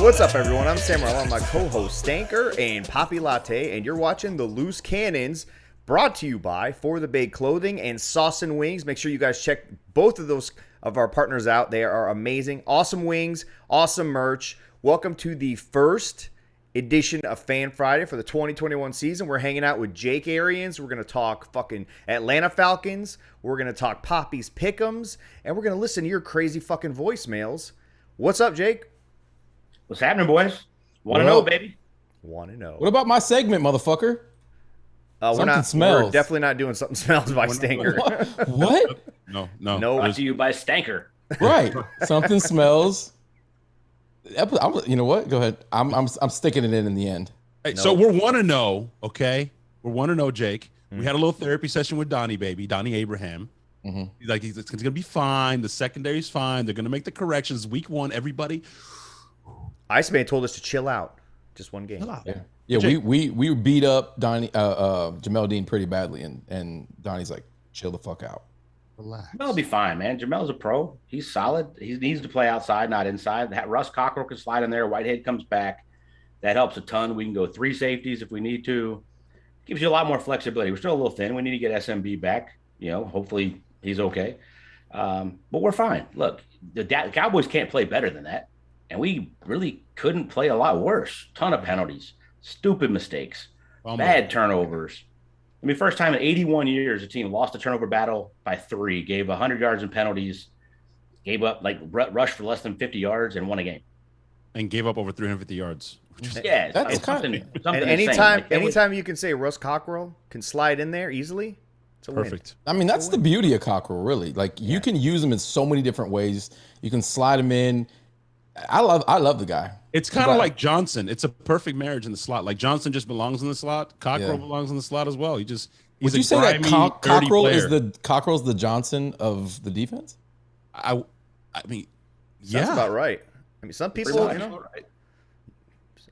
What's up, everyone? I'm Sam Marlon, my co-host Stanker and PAPI Latte, and you're watching The Loose Cannons, brought to you by For the Bay Clothing and Sauce and Wings. Make sure you guys check both of those of our partners out. They are amazing. Awesome wings, awesome merch. Welcome to the first edition of Fan Friday for the 2021 season. We're hanging out with Jake Arians. We're going to talk fucking Atlanta Falcons. We're going to talk Poppy's Pick'ems, and we're going to listen to your crazy fucking voicemails. What's up, Jake? What's happening, boys? Want to know, baby? Want to know. What about my segment, motherfucker? Something smells. We're definitely not doing Something Smells by Stanker. What? No. Brought to you by Stanker. Right. Something smells. You know what? Go ahead. I'm sticking it in the end. Hey, so we're want to know, okay? We're want to know, Jake. We had a little therapy session with Donnie Abraham. Mm-hmm. He's like, it's going to be fine. The secondary's fine. They're going to make the corrections. Week 1, everybody. Iceman told us to chill out. Just one game. Yeah. We beat up Donnie Jamel Dean pretty badly, and Donnie's like, chill the fuck out. Relax. Jamel'll be fine, man. Jamel's a pro. He's solid. He needs to play outside, not inside. Russ Cockrell can slide in there. Whitehead comes back. That helps a ton. We can go 3 safeties if we need to. Gives you a lot more flexibility. We're still a little thin. We need to get SMB back. Hopefully he's okay. But we're fine. Look, the Cowboys can't play better than that. And we really couldn't play a lot worse. Ton of penalties, stupid mistakes, bad turnovers. I mean, first time in 81 years, a team lost a turnover battle by 3, gave 100 yards in penalties, gave up, rushed for less than 50 yards and won a game. And gave up over 350 yards. Yeah, That's it's something anytime you can say Russ Cockrell can slide in there easily, it's a perfect. I mean, that's the beauty of Cockrell, really. Like, you can use him in so many different ways. You can slide him in. I love the guy. It's kind of like Johnson. It's a perfect marriage in the slot. Like Johnson just belongs in the slot. Cockrell belongs in the slot as well. Would you say that Cockrell's the Johnson of the defense? I mean, That's about right. I mean, some people, right.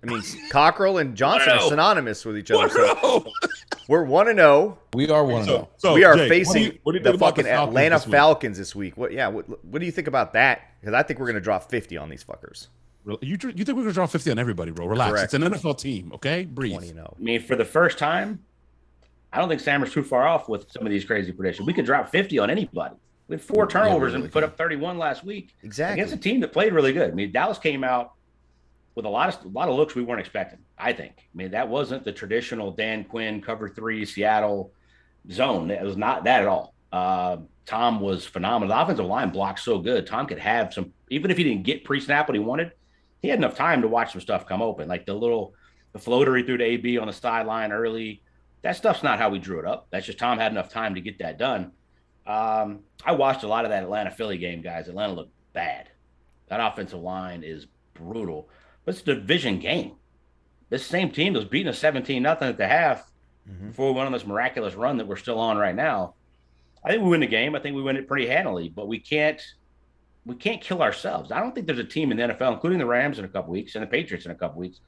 I mean, Cockrell and Johnson are synonymous with each other. So we're 1-0. We are 1-0. So we are Jake, facing what do you the think about fucking the Falcons Atlanta this week? Falcons this week. What do you think about that? Because I think we're going to drop 50 on these fuckers. You think we're going to draw 50 on everybody, bro? Relax. Correct. It's an NFL team, okay? Breathe. 20-0. I mean, for the first time, I don't think Sammer's too far off with some of these crazy predictions. We could drop 50 on anybody. We had 4 turnovers and put up 31 last week. Exactly. Against a team that played really good. I mean, Dallas came out with a lot of looks we weren't expecting, I think. I mean, that wasn't the traditional Dan Quinn cover 3 Seattle zone. It was not that at all. Tom was phenomenal. The offensive line blocked so good. Tom could have some, even if he didn't get pre-snap what he wanted, he had enough time to watch some stuff come open, like the floater he threw to AB on the sideline early. That stuff's not how we drew it up. That's just Tom had enough time to get that done. I watched a lot of that Atlanta-Philly game, guys. Atlanta looked bad. That offensive line is brutal. But it's a division game. This same team was beating us 17-0 at the half before we went on this miraculous run that we're still on right now. I think we win the game. I think we win it pretty handily, but we can't kill ourselves. I don't think there's a team in the NFL, including the Rams in a couple weeks and the Patriots in a couple weeks,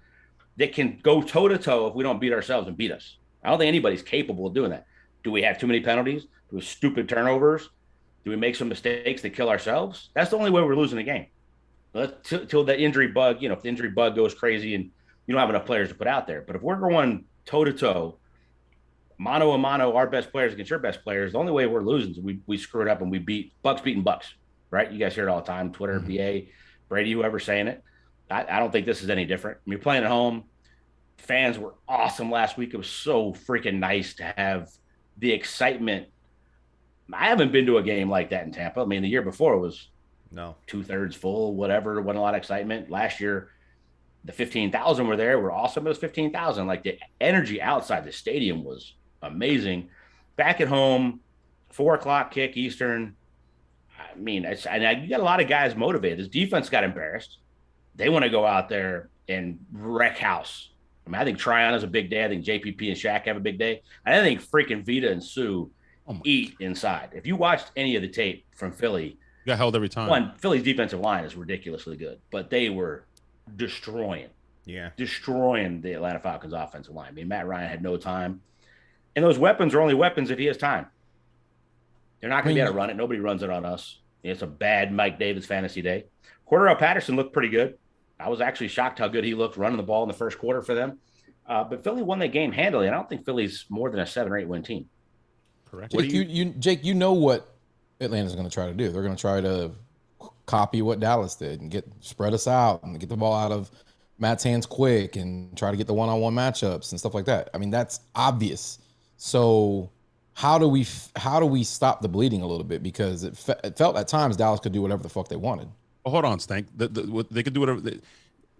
that can go toe-to-toe if we don't beat ourselves and beat us. I don't think anybody's capable of doing that. Do we have too many penalties? Do we have stupid turnovers? Do we make some mistakes that kill ourselves? That's the only way we're losing the game. Till the injury bug, if the injury bug goes crazy and you don't have enough players to put out there. But if we're going toe-to-toe, mano a mano, our best players against your best players, the only way we're losing is we screw it up and we beat Bucs beating Bucs, right? You guys hear it all the time, Twitter, BA, Brady, whoever's saying it. I don't think this is any different. I mean, playing at home, fans were awesome last week. It was so freaking nice to have the excitement. I haven't been to a game like that in Tampa. I mean, the year before it was 2/3 full, whatever. Wasn't a lot of excitement. Last year, the 15,000 were there. Were awesome. It was 15,000. Like, the energy outside the stadium was amazing. Back at home, 4:00 kick Eastern. I mean, you got a lot of guys motivated. This defense got embarrassed. They want to go out there and wreck house. I mean, I think Tryon has a big day. I think JPP and Shaq have a big day. I think freaking Vita and Sue eat inside. If you watched any of the tape from Philly, you got held every time. One, Philly's defensive line is ridiculously good, but they were destroying the Atlanta Falcons offensive line. I mean, Matt Ryan had no time. And those weapons are only weapons if he has time. They're not going to be able to run it. Nobody runs it on us. It's a bad Mike Davis fantasy day. Cordell Patterson looked pretty good. I was actually shocked how good he looked running the ball in the first quarter for them. But Philly won that game handily. I don't think Philly's more than a 7 or 8 win team. Correct. Jake, you know what Atlanta's going to try to do. They're going to try to copy what Dallas did and spread us out and get the ball out of Matt's hands quick and try to get the one-on-one matchups and stuff like that. I mean, that's obvious. So how do we stop the bleeding a little bit? Because it felt at times Dallas could do whatever the fuck they wanted. Well, hold on, Stank. They could do whatever.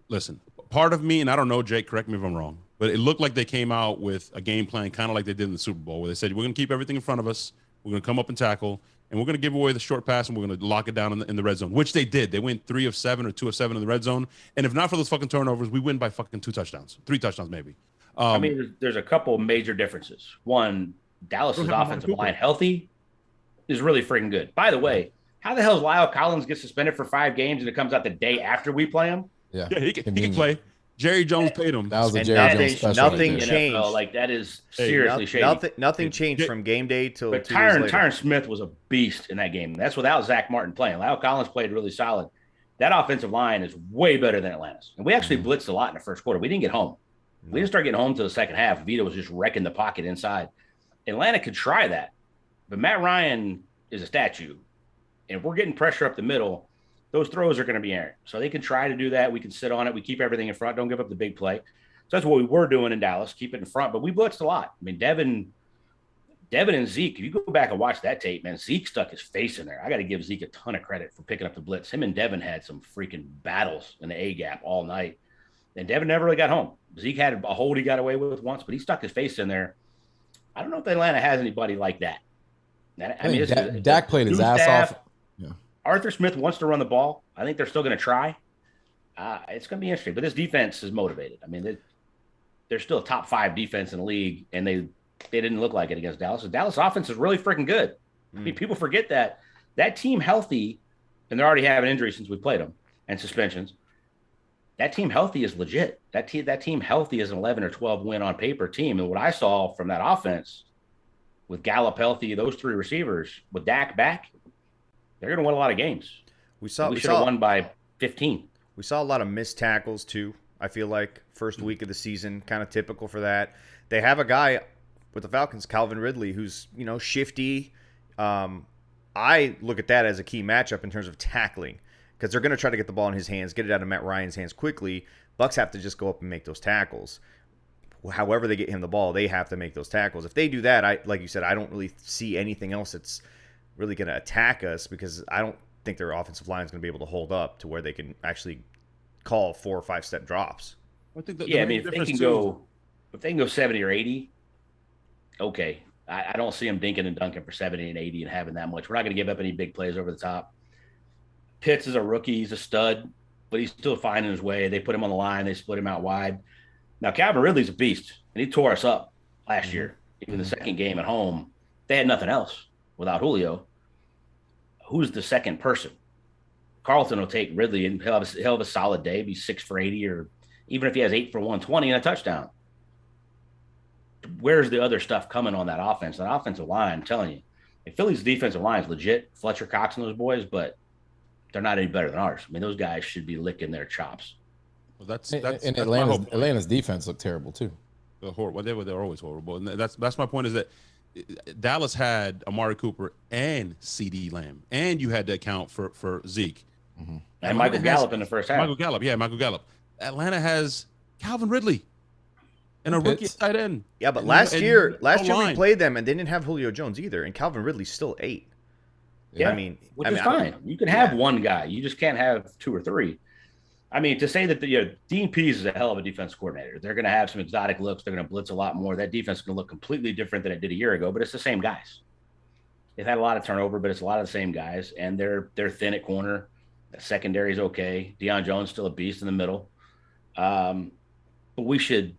Listen, part of me, and I don't know, Jake, correct me if I'm wrong, but it looked like they came out with a game plan kind of like they did in the Super Bowl, where they said, we're going to keep everything in front of us. We're going to come up and tackle, and we're going to give away the short pass, and we're going to lock it down in the red zone, which they did. They went 3 of 7 or 2 of 7 in the red zone. And if not for those fucking turnovers, we win by fucking 2 touchdowns, 3 touchdowns maybe. I mean, there's a couple major differences. One, Dallas's offensive line healthy is really freaking good. By the way, how the hell does Lyle Collins get suspended for 5 games and it comes out the day after we play him? Yeah, he can play. Jerry Jones paid him. That was a Jerry Jones special. Nothing changed. NFL, like, that is seriously shady. Nothing changed from game day till. But Tyron Smith was a beast in that game. That's without Zach Martin playing. Lyle Collins played really solid. That offensive line is way better than Atlanta's. And we actually blitzed a lot in the first quarter. We didn't get home. We didn't start getting home till the second half. Vito was just wrecking the pocket inside. Atlanta could try that. But Matt Ryan is a statue. And if we're getting pressure up the middle, those throws are going to be errant. So they can try to do that. We can sit on it. We keep everything in front. Don't give up the big play. So that's what we were doing in Dallas, keep it in front. But we blitzed a lot. I mean, Devin and Zeke, if you go back and watch that tape, man, Zeke stuck his face in there. I got to give Zeke a ton of credit for picking up the blitz. Him and Devin had some freaking battles in the A-gap all night. And Devin never really got home. Zeke had a hold he got away with once, but he stuck his face in there. I don't know if Atlanta has anybody like that. I mean, Dak played his ass off. Yeah. Arthur Smith wants to run the ball. I think they're still going to try. It's going to be interesting. But this defense is motivated. I mean, they're still a top 5 defense in the league, and they didn't look like it against Dallas. The Dallas offense is really freaking good. I mean, people forget that team healthy, and they're already having injuries since we played them and suspensions. That team healthy is legit. That team healthy is an 11 or 12 win on paper team. And what I saw from that offense with Gallup healthy, those 3 receivers, with Dak back, they're going to win a lot of games. We should have won by 15. We saw a lot of missed tackles too. I feel like first week of the season, kind of typical for that. They have a guy with the Falcons, Calvin Ridley, who's shifty. I look at that as a key matchup in terms of tackling, because they're going to try to get the ball in his hands, get it out of Matt Ryan's hands quickly. Bucs have to just go up and make those tackles. However they get him the ball, they have to make those tackles. If they do that, like you said, I don't really see anything else that's really going to attack us, because I don't think their offensive line is going to be able to hold up to where they can actually call 4 or 5 step drops. I think if they can go 70 or 80, okay. I don't see them dinking and dunking for 70 and 80 and having that much. We're not going to give up any big plays over the top. Pitts is a rookie. He's a stud, but he's still finding his way. They put him on the line. They split him out wide. Now, Calvin Ridley's a beast, and he tore us up last year. Even the second game at home, they had nothing else without Julio. Who's the second person? Carlton will take Ridley, and he'll have a solid day, be 6 for 80, or even if he has 8 for 120 and a touchdown. Where's the other stuff coming on that offense? That offensive line, I'm telling you. Philly's defensive line is legit. Fletcher Cox and those boys, but they're not any better than ours. I mean, those guys should be licking their chops. Well, that's Atlanta's defense looked terrible too. They're horrible. They're always horrible, and that's my point. Is that Dallas had Amari Cooper and CeeDee Lamb, and you had to account for Zeke and Michael Gallup in the first half. Michael Gallup. Atlanta has Calvin Ridley and a rookie tight end. Yeah, but last year we played them and they didn't have Julio Jones either, and Calvin Ridley's still 8. Yeah, which is fine. You can have one guy. You just can't have 2 or 3. I mean, to say that Dean Pease is a hell of a defense coordinator. They're going to have some exotic looks. They're going to blitz a lot more. That defense is going to look completely different than it did a year ago, but it's the same guys. They've had a lot of turnover, but it's a lot of the same guys, and they're thin at corner. The secondary is okay. Deion Jones still a beast in the middle. But we should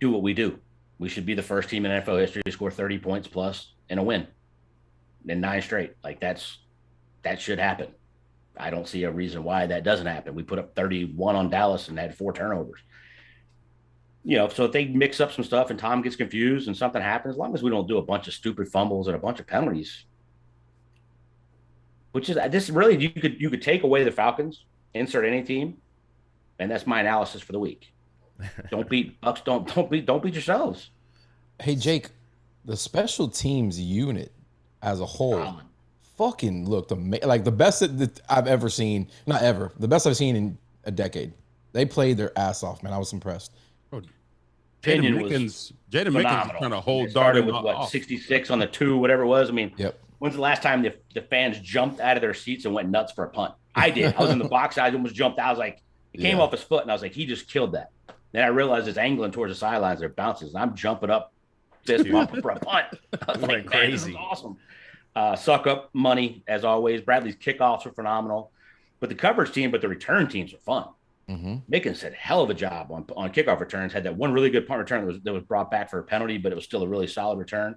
do what we do. We should be the first team in NFL history to score 30 points plus and a win in 9 straight. Like that should happen. I don't see a reason why that doesn't happen. We put up 31 on Dallas and had 4 turnovers. So if they mix up some stuff and Tom gets confused and something happens, as long as we don't do a bunch of stupid fumbles and a bunch of penalties, which is this really, you could take away the Falcons, insert any team, And that's my analysis for the week. Don't beat Bucks. Don't beat yourselves. Hey Jake, the special teams unit as a whole fucking looked amazing. Like the best that I've ever seen. Not ever. The best I've seen in a decade. They played their ass off, man. I was impressed. Bro, Opinion Jaden Mickens is trying to It hold started Darden with what off. 66 on the 2, whatever it was. I mean, Yep. when's the last time the fans jumped out of their seats and went nuts for a punt? I did. I was in the box. I almost jumped out. I was like, it came off his foot, and I was like, he just killed that. Then I realized it's angling towards the sidelines. They're bounces, and I'm jumping up fist pump for a punt. I was like, man, this is awesome. Suck up money, as always. Bradley's kickoffs were phenomenal. But the coverage team, but the return teams are fun. Mickens did a hell of a job on kickoff returns. Had that one really good punt return that was brought back for a penalty, but it was still a really solid return,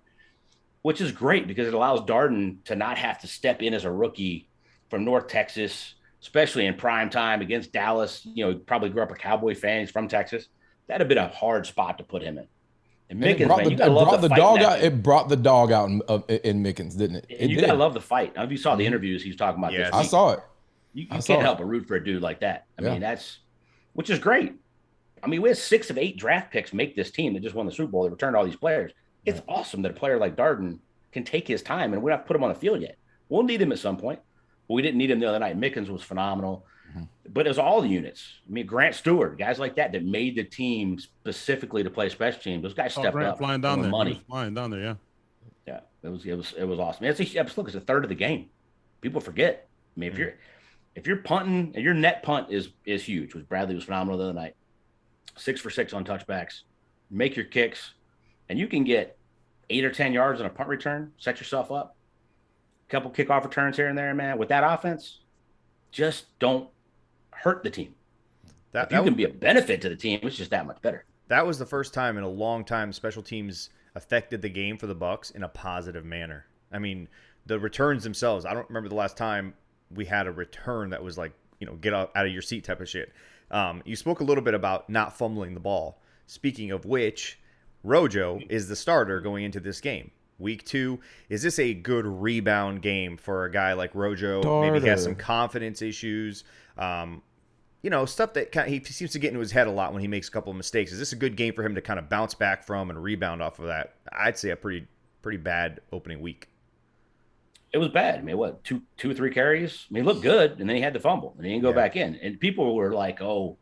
which is great because it allows Darden to not have to step in as a rookie from North Texas, especially in prime time against Dallas. You know, he probably grew up a Cowboy fan. He's from Texas. That'd have been a hard spot to put him in. And Mickens, it brought the dog out in Mickens, didn't it? And you gotta love the fight. Now, if you saw the interviews, he's talking about this. I saw it. You can't help but root for a dude like that. I mean, which is great. I mean, we had 6 of 8 draft picks make this team that just won the Super Bowl. They returned all these players. It's awesome that a player like Darden can take his time, and we don't have to put him on the field yet. We'll need him at some point. But we didn't need him the other night. Mickens was phenomenal. But it was all the units. I mean, Grant Stewart, guys like that made the team specifically to play special teams. Those guys stepped up. Flying down there. Money. Flying down there, yeah. Yeah, it was awesome. Look, it's a third of the game. People forget. I mean, if you're punting, and your net punt is huge, which Bradley was phenomenal the other night. 6 for 6 on touchbacks. Make your kicks, and you can get 8 or 10 yards on a punt return. Set yourself up. A couple kickoff returns here and there, man. With that offense, just don't hurt the team. If you can be a benefit to the team, it's just that much better. That was the first time in a long time special teams affected the game for the Bucs in a positive manner. I mean, the returns themselves, I don't remember the last time we had a return that was like, you know, get out of your seat type of shit. You spoke a little bit about not fumbling the ball. Speaking of which, Rojo is the starter going into this game. Week 2, is this a good rebound game for a guy like Rojo? Maybe he has some confidence issues. You know, stuff that he seems to get into his head a lot when he makes a couple of mistakes. Is this a good game for him to kind of bounce back from and rebound off of that? I'd say a pretty bad opening week. It was bad. I mean, what, two or 3 carries? I mean, he looked good, and then he had the fumble, and he didn't go back in. And people were like, oh,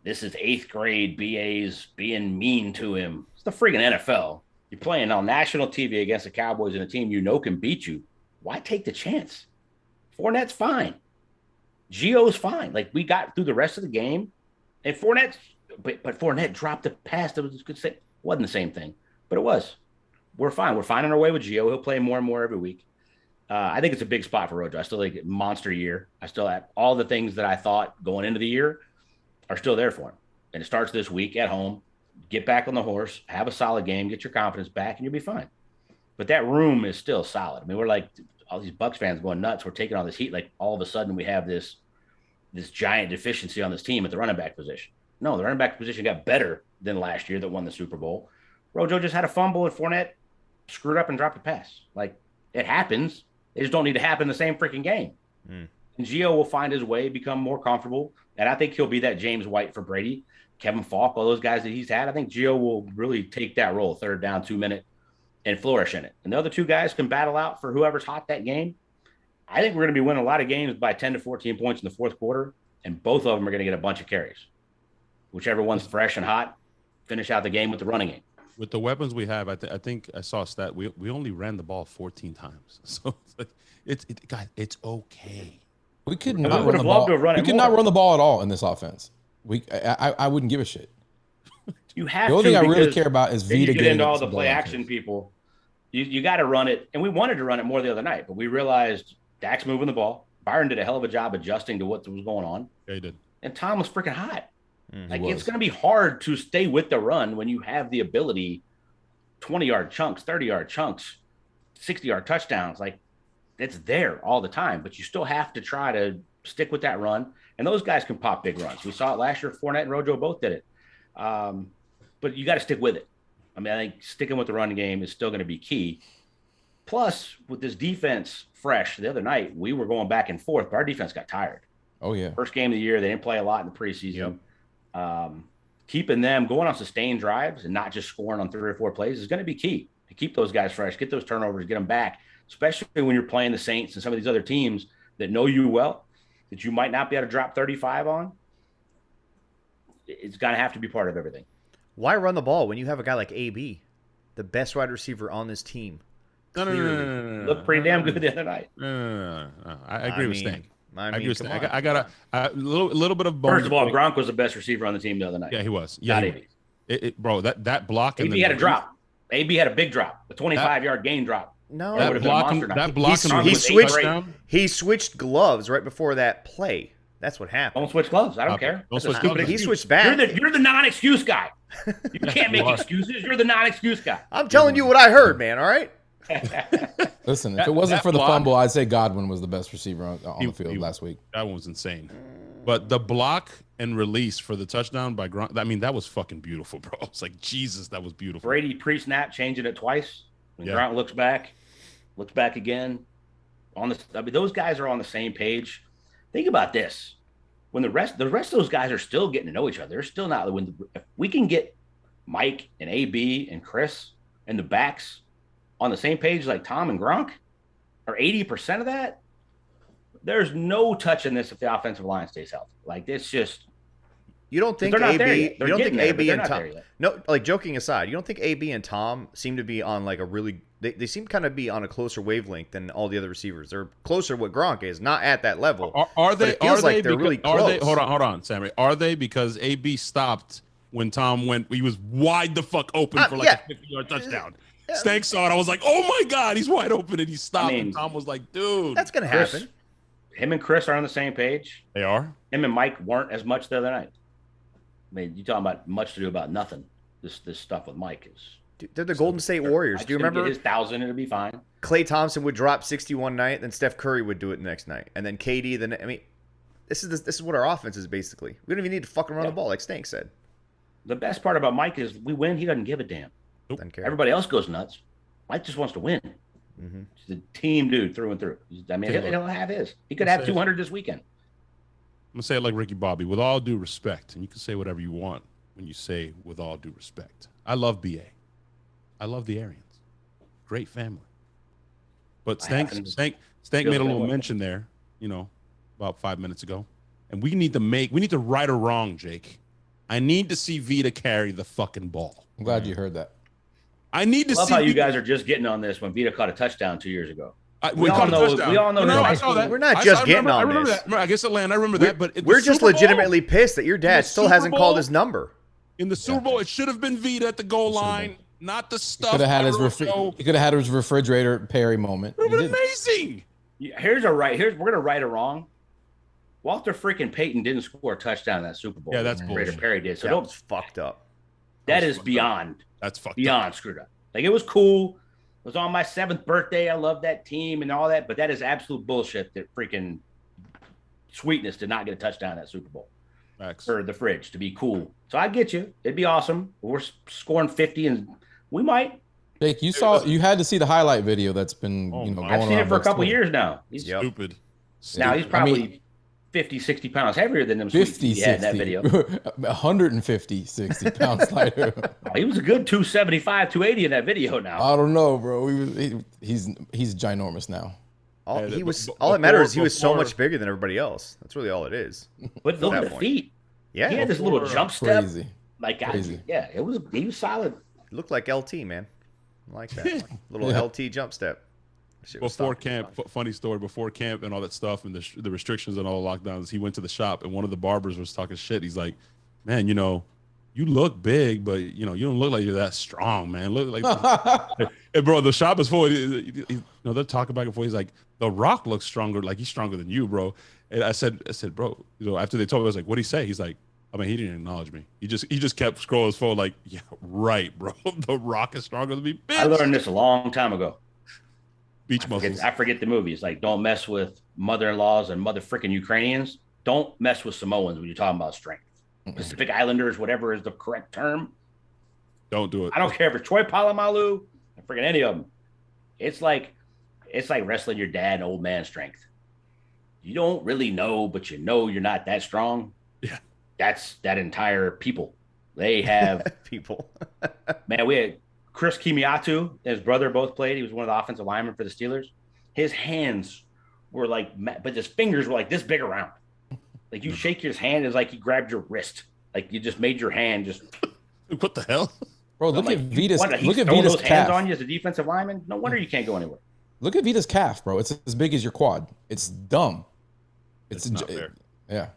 this is 8th grade BAs being mean to him. It's the freaking NFL. You're playing on national TV against the Cowboys and a team you know can beat you. Why take the chance? Fournette's fine. Gio's fine. Like, we got through the rest of the game, and but Fournette dropped the pass that was good. Wasn't the same thing, but it was. We're fine. We're finding our way with Gio. He'll play more and more every week. I think it's a big spot for Rojo. I still think monster year. I still have all the things that I thought going into the year are still there for him. And it starts this week at home. Get back on the horse, have a solid game, get your confidence back, and you'll be fine. But that room is still solid. I mean, we're like all these Bucs fans going nuts. We're taking all this heat. Like all of a sudden we have this giant deficiency on this team at the running back position. No, the running back position got better than last year that won the Super Bowl. Rojo just had a fumble and Fournette screwed up and dropped a pass. Like, it happens. They just don't need to happen in the same freaking game. And Gio will find his way, become more comfortable. And I think he'll be that James White for Brady, Kevin Falk, all those guys that he's had. I think Gio will really take that role, 3rd down, 2-minute, and flourish in it. And the other 2 guys can battle out for whoever's hot that game. I think we're going to be winning a lot of games by 10 to 14 points in the 4th quarter, and both of them are going to get a bunch of carries. Whichever one's fresh and hot, finish out the game with the running game. With the weapons we have, I think I saw a stat. We only ran the ball 14 times. So guys, it's okay. We could not run the ball. We could not run the ball at all in this offense. I wouldn't give a shit. You have the only thing I really care about is Vita getting into all the play action people. You got to run it, and we wanted to run it more the other night, but we realized Dak's moving the ball. Byron did a hell of a job adjusting to what was going on. Yeah, he did. And Tom was freaking hot. It's going to be hard to stay with the run when you have the ability, 20-yard chunks, 30-yard chunks, 60-yard touchdowns. Like, it's there all the time, but you still have to try to stick with that run. And those guys can pop big runs. We saw it last year. Fournette and Rojo both did it. But you got to stick with it. I mean, I think sticking with the run game is still going to be key. Plus, with this defense fresh, the other night, we were going back and forth, but our defense got tired. Oh yeah. First game of the year, they didn't play a lot in the preseason. Keeping them going on sustained drives and not just scoring on 3 or 4 plays is going to be key to keep those guys fresh, get those turnovers, get them back, especially when you're playing the Saints and some of these other teams that know you well, that you might not be able to drop 35 on. It's going to have to be part of everything. Why run the ball when you have a guy like AB, the best wide receiver on this team? No. Looked pretty damn good the other night. No. I agree with Stank. I agree with come Stank. on. I got a little bit of bone. First of all, Gronk was the best receiver on the team the other night. Yeah, he was. Yeah, Not he AB. Bro, that block. AB had a drop. AB had a big drop, a 25-yard gain drop. No, That would've been a monster night. that block. He switched gloves right before that play. That's what happened. Don't switch gloves. I don't care. Don't That's a switch stupid gloves. He excuse. switched back. You're the non-excuse guy. You can't make excuses. You're the non-excuse guy. I'm telling you what I heard, man. All right. Listen, if it wasn't for the fumble, I'd say Godwin was the best receiver on the field last week. That one was insane. But the block and release for the touchdown by Gronk, I mean, that was fucking beautiful, bro. It's like, Jesus, that was beautiful. Brady pre-snap changing it twice. When Gronk looks back again. Those guys are on the same page. Think about this. When the rest of those guys are still getting to know each other, they're still not. If we can get Mike and AB and Chris and the backs on the same page like Tom and Gronk, or 80% of that, there's no touching this if the offensive line stays healthy. Like, it's just. You don't think they're not there AB? yet. They're You don't think getting there, but AB they're and not Tom? there yet. No, like joking aside, you don't think AB and Tom seem to be on like a really? They seem kind of be on a closer wavelength than all the other receivers. They're closer to what Gronk is, not at that level. Are they? It feels like they're because, really close. Hold on, Sammy. Are they because AB stopped when Tom went? He was wide the fuck open for like a 50-yard touchdown. Stank saw it. I was like, oh my god, he's wide open, and he stopped. And Tom was like, dude, that's gonna happen. Him and Chris are on the same page. They are. Him and Mike weren't as much the other night. I mean, you talking about much to do about nothing. This stuff with Mike is. Dude, they're the Golden State Warriors. Do you remember? Get his 1,000, it'll be fine. Klay Thompson would drop 60 one night, then Steph Curry would do it the next night, and then KD. Then I mean, this is what our offense is basically. We don't even need to fucking run the ball, like Stank said. The best part about Mike is we win. He doesn't give a damn. Doesn't care. Everybody else goes nuts. Mike just wants to win. Mm-hmm. He's a team dude through and through. I mean, he'll have his. He could have 200 this weekend. I'm gonna say it like Ricky Bobby, with all due respect, and you can say whatever you want when you say with all due respect. I love BA. I love the Arians. Great family. But Stank made a little mention there, about 5 minutes ago. And we need to right a wrong, Jake. I need to see Vita carry the fucking ball. I'm glad you heard that. I need to see. I love how you guys are just getting on this when Vita caught a touchdown 2 years ago. We all know. No, I saw that. We're not just getting on this. That. I guess Atlanta. I remember that. But we're just legitimately pissed that your dad still hasn't called his number. In the Super Bowl, it should have been Vita at the goal line, not the stuff. He could have had his refrigerator Perry moment. It would have been amazing. We're gonna right a wrong. Walter freaking Payton didn't score a touchdown in that Super Bowl. Yeah, that's bullshit. Perry did. So that was fucked up. That is beyond. That's fucked beyond screwed up. Like, it was cool. It was on my 7th birthday. I love that team and all that, but that is absolute bullshit. That freaking Sweetness did not get a touchdown in that Super Bowl. Max. Or the fridge to be cool. So I get you. It'd be awesome. We're scoring 50, and we might. Jake, you had to see the highlight video that's been going on. I've seen it for a couple years now. He's stupid. Now he's probably 50, 60 pounds heavier than them 50, 60. in that video. 150, 60 pounds lighter. He was a good 275, 280 in that video now. I don't know, bro. He's ginormous now. All that matters is he was so much bigger than everybody else. That's really all it is. But look at the feet. Yeah. He had this little jump step. Crazy. Crazy. Yeah, he was solid. He looked like LT, man. I like that. Little LT jump step. Before camp, funny story, before camp and all that stuff and the restrictions and all the lockdowns, he went to the shop and one of the barbers was talking shit. He's like, man, you look big, but you don't look like you're that strong, man. Look like, and bro, the shop is full. They're talking back and forth. He's like, The Rock looks stronger, like he's stronger than you, bro. And I said, bro, after they told me, I was like, what'd he say? He's like, I mean, he didn't acknowledge me. He just kept scrolling his phone, like, yeah, right, bro. The Rock is stronger than me. Bitch. I learned this a long time ago. Beach muscles. I forget the movie. It's like, don't mess with mother-in-laws and mother freaking Ukrainians. Don't mess with Samoans when you're talking about strength. Pacific Islanders, whatever is the correct term. Don't do it. I don't care if it's Troy Polamalu, freaking any of them. It's like wrestling your dad, old man strength. you don't really know, but you know you're not that strong. Yeah. That's that entire people. They have people. man, we had Chris Kimiatu and his brother both played. He was one of the offensive linemen for the Steelers. His hands were like, but his fingers were like this big around. Like you shake his hand, it's like he grabbed your wrist. Like you just made your hand just. What the hell? Bro, look like, at Vita's. Look at Vita's hands on you as a defensive lineman. No wonder you can't go anywhere. Look at Vita's calf, bro. It's as big as your quad. It's dumb. It's not fair. Yeah.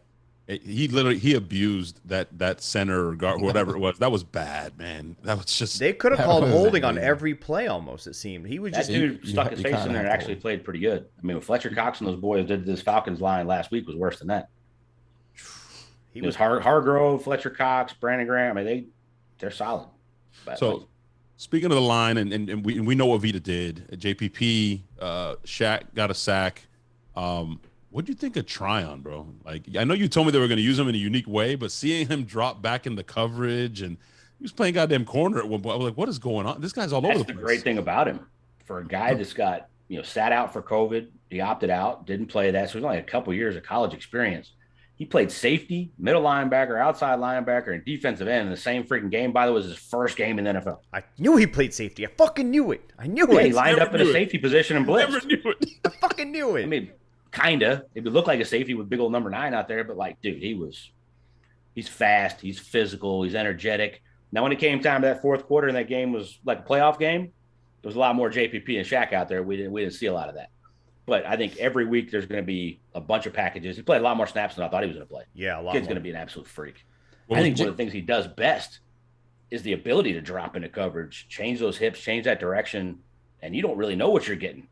He abused that center or guard, whatever it was. That was bad, man. That was just. They could have called holding on every play almost. It seemed he was that just dude stuck his face in there and actually played pretty good. I mean, what Fletcher Cox and those boys did to this Falcons line last week was worse than that. He was Hargrove, Fletcher Cox, Brandon Graham. I mean, they're solid. But so, speaking of the line, and we know what Vita did. JPP, Shaq got a sack. What do you think of Tryon, bro? Like, I know you told me they were going to use him in a unique way, but seeing him drop back into coverage and he was playing goddamn corner at one point, I was like, what is going on? This guy's all over the place. That's the great thing about him. For a guy that's got, sat out for COVID, he opted out, didn't play that. So he's only a couple years of college experience. He played safety, middle linebacker, outside linebacker, and defensive end in the same freaking game. By the way, it was his first game in the NFL. I knew he played safety. I fucking knew it. I knew it. He lined up in a safety position and blitzed. Never knew it. I fucking knew it. I mean, kinda. It would look like a safety with big old number 9 out there, but like, dude, he's fast, he's physical, he's energetic. Now, when it came time to that fourth quarter and that game was like a playoff game, there was a lot more JPP and Shaq out there. We didn't see a lot of that. But I think every week there's going to be a bunch of packages. He played a lot more snaps than I thought he was going to play. Yeah, a lot. Kid's going to be an absolute freak. I think one of the things he does best is the ability to drop into coverage, change those hips, change that direction, and you don't really know what you're getting.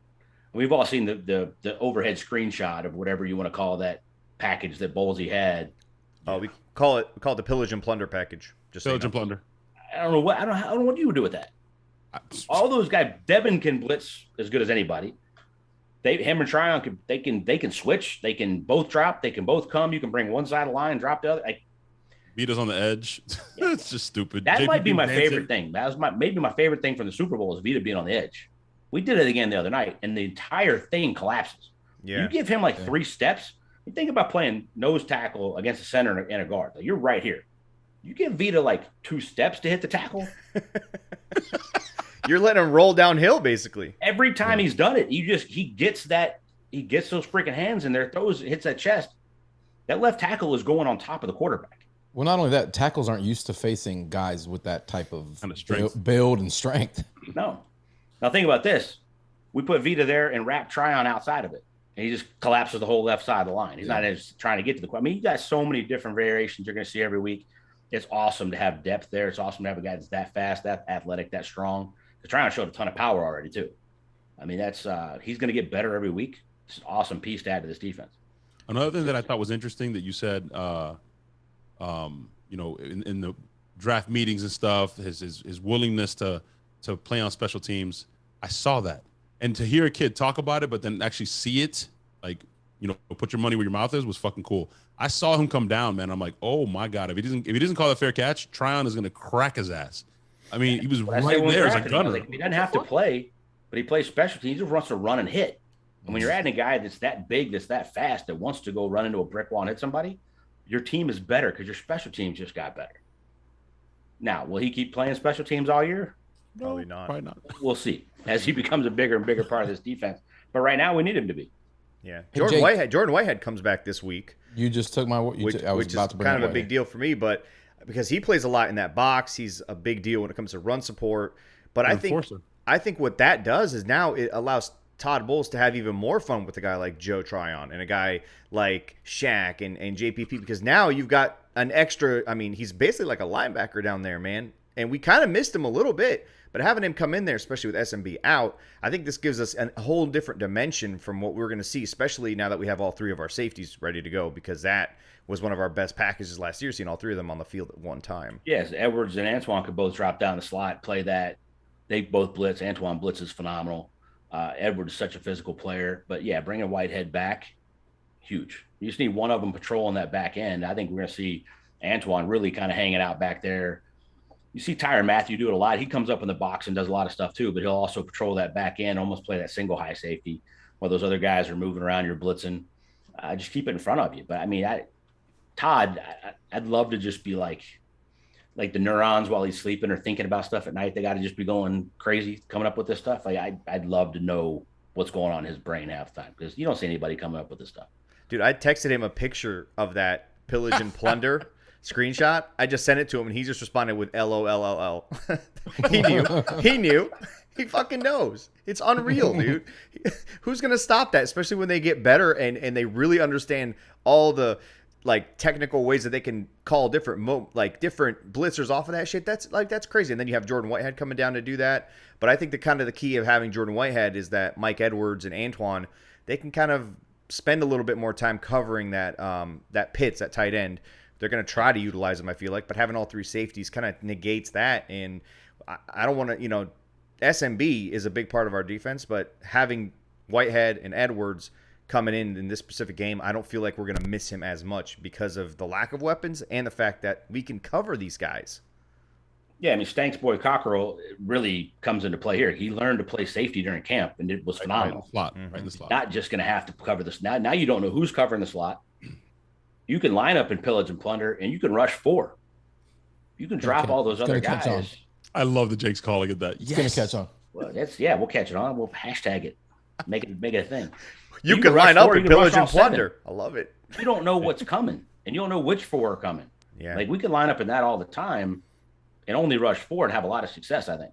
We've all seen the overhead screenshot of whatever you want to call that package that Bowlesy had. Oh, we call it the pillage and plunder package. Just pillage and plunder. I don't know what you would do with that. All those guys, Devin can blitz as good as anybody. Him and Tryon they can switch. They can both drop. They can both come. You can bring one side of the line, drop the other. Vita's on the edge. It's just stupid. That might be my favorite thing. That was maybe my favorite thing from the Super Bowl is Vita being on the edge. We did it again the other night, and the entire thing collapses. Yeah. You give him 3 steps. You think about playing nose tackle against a center and a guard. Like, you're right here. You give Vita 2 steps to hit the tackle. You're letting him roll downhill, basically. Every time he's done it, he gets those freaking hands in there, hits that chest. That left tackle is going on top of the quarterback. Well, not only that, tackles aren't used to facing guys with that type of build and strength. No. Now think about this. We put Vita there and wrap Tryon outside of it. And he just collapses the whole left side of the line. He's not just trying to get to the – I mean, you got so many different variations you're going to see every week. It's awesome to have depth there. It's awesome to have a guy that's that fast, that athletic, that strong. Tryon showed a ton of power already too. I mean, that's he's going to get better every week. It's an awesome piece to add to this defense. Another thing that I thought was interesting that you said, in the draft meetings and stuff, his willingness to play on special teams. I saw that, and to hear a kid talk about it, but then actually see it, put your money where your mouth is, was fucking cool. I saw him come down, man. I'm like, oh my god, if he doesn't call that fair catch, Tryon is going to crack his ass. I mean, he was right there as a gunner. He doesn't have to play, but he plays special teams. He just wants to run and hit. And when you're adding a guy that's that big, that's that fast, that wants to go run into a brick wall and hit somebody, your team is better because your special teams just got better. Now, will he keep playing special teams all year? Probably not. Probably not. We'll see as he becomes a bigger and bigger part of this defense. But right now, we need him to be. Yeah, Jordan Whitehead comes back this week. You just took my. Which is kind of a big deal for me, but because he plays a lot in that box, he's a big deal when it comes to run support. But I think what that does is now it allows Todd Bowles to have even more fun with a guy like Joe Tryon and a guy like Shaq and JPP, because now you've got an extra. I mean, he's basically like a linebacker down there, man. And we kind of missed him a little bit. But having him come in there, especially with SMB out, I think this gives us a whole different dimension from what we're going to see, especially now that we have all 3 of our safeties ready to go, because that was one of our best packages last year, seeing all 3 of them on the field at one time. Yes, Edwards and Antoine could both drop down the slot, play that. They both blitz. Antoine blitz is phenomenal. Edwards is such a physical player. But, yeah, bringing Whitehead back, huge. You just need one of them patrolling that back end. I think we're going to see Antoine really kind of hanging out back there. You see Tyrann Mathieu do it a lot. He comes up in the box and does a lot of stuff too, but he'll also patrol that back end, almost play that single high safety while those other guys are moving around, you're blitzing. just keep it in front of you. But I mean, Todd, I'd love to just be like the neurons while he's sleeping or thinking about stuff at night. They got to just be going crazy, coming up with this stuff. Like I'd love to know what's going on in his brain half the time, because you don't see anybody coming up with this stuff. Dude, I texted him a picture of that pillage and plunder screenshot. I just sent it to him, and he just responded with LOLLL. He knew. He knew. He fucking knows. It's unreal, dude. Who's going to stop that, especially when they get better and they really understand all the like technical ways that they can call different different blitzers off of that shit. That's crazy. And then you have Jordan Whitehead coming down to do that. But I think the key of having Jordan Whitehead is that Mike Edwards and Antoine, they can kind of spend a little bit more time covering that Pitts, that tight end. They're going to try to utilize him, I feel like, but having all three safeties kind of negates that. And I don't want to, SMB is a big part of our defense, but having Whitehead and Edwards coming in this specific game, I don't feel like we're going to miss him as much because of the lack of weapons and the fact that we can cover these guys. Yeah, I mean, Stank's boy Cockerell really comes into play here. He learned to play safety during camp, and it was phenomenal. Right in the slot. Not just going to have to cover this. Now you don't know who's covering the slot. You can line up and pillage and plunder, and you can rush 4. You can drop all those other guys. I love that Jake's calling it that. It's going to catch on. Well, we'll catch it on. We'll hashtag it. Make it a thing. You can line up and pillage and plunder. 7. I love it. You don't know what's coming, and you don't know which 4 are coming. Yeah. Like, we can line up in that all the time and only rush 4 and have a lot of success, I think.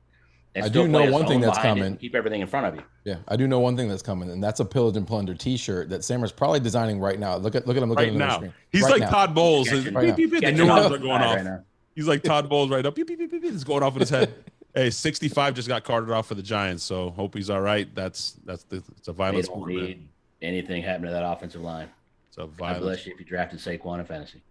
And I do know one thing that's coming. Keep everything in front of you. Yeah, I do know one thing that's coming, and that's a pillage and plunder T-shirt that Sammer's probably designing right now. Look at him looking right at now. Screen. He's right like now. Todd Bowles. Catching, The neurons are going off. Right, He's like Todd Bowles right now. Beep, beep, beep, beep, beep. It's going off in his head. Hey, 65 just got carted off for the Giants, so hope he's all right. It's a violent They don't sport. need anything happening to that offensive line. It's a God violent. bless you if you drafted Saquon in fantasy.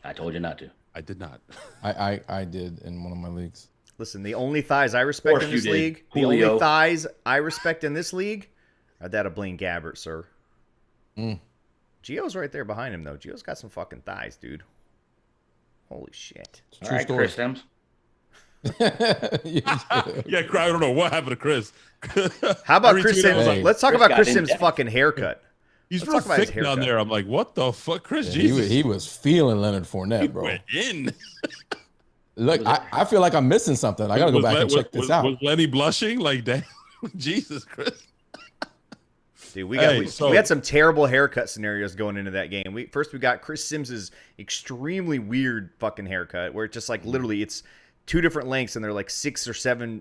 I told you not to. I did not. I did in one of my leagues. Listen, the only thighs I respect in this league, the only thighs I respect in this league are that of Blaine Gabbert, sir. Gio's right there behind him, though. Gio's got some fucking thighs, dude. Holy shit. All right, Chris Sims. Yeah, I don't know what happened to Chris. How about Chris Sims? Hey. Let's talk about Chris Sims' fucking haircut. He's real thick down there. I'm like, what the fuck, Chris? Yeah, Jesus. he was feeling Leonard Fournette, bro. Went in. Look, I feel like I'm missing something. I got to go back and check this out. Was Lenny blushing? Like, damn. Jesus, Chris. Dude, we had some terrible haircut scenarios going into that game. We got Chris Sims's extremely weird fucking haircut, where it's just like literally it's 2 different lengths and they're like 6 or 7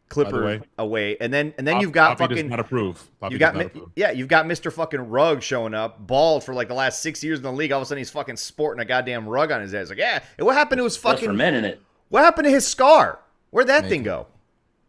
clipper away, and then you've got Poppy fucking does not approve. You've got Mr. fucking Rugg showing up, bald for like the last 6 years in the league. All of a sudden he's fucking sporting a goddamn rug on his head. It's like, yeah, what happened to his fucking? For men in it. What happened to his scar? Where'd that thing go?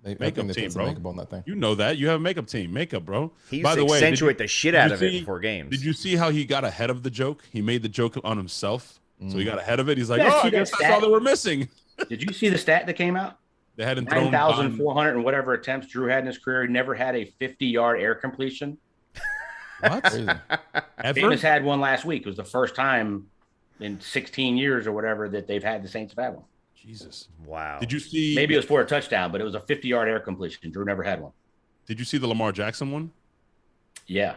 Makeup team, bro. Makeup on that thing. You know that. You have a makeup team. Makeup, bro. He used to accentuate the shit out of it before games. Did you see how he got ahead of the joke? He made the joke on himself. So he got ahead of it. He's like, I guess that's all that we're missing. Did you see the stat that came out? They hadn't thrown 9,400 and whatever attempts Drew had in his career. He never had a 50-yard air completion. What? Jameis had one last week. It was the first time in 16 years or whatever that they've had the Saints have had one. Jesus. Wow. Did you see? Maybe it was for a touchdown, but it was a 50-yard air completion. Drew never had one. Did you see the Lamar Jackson one? Yeah.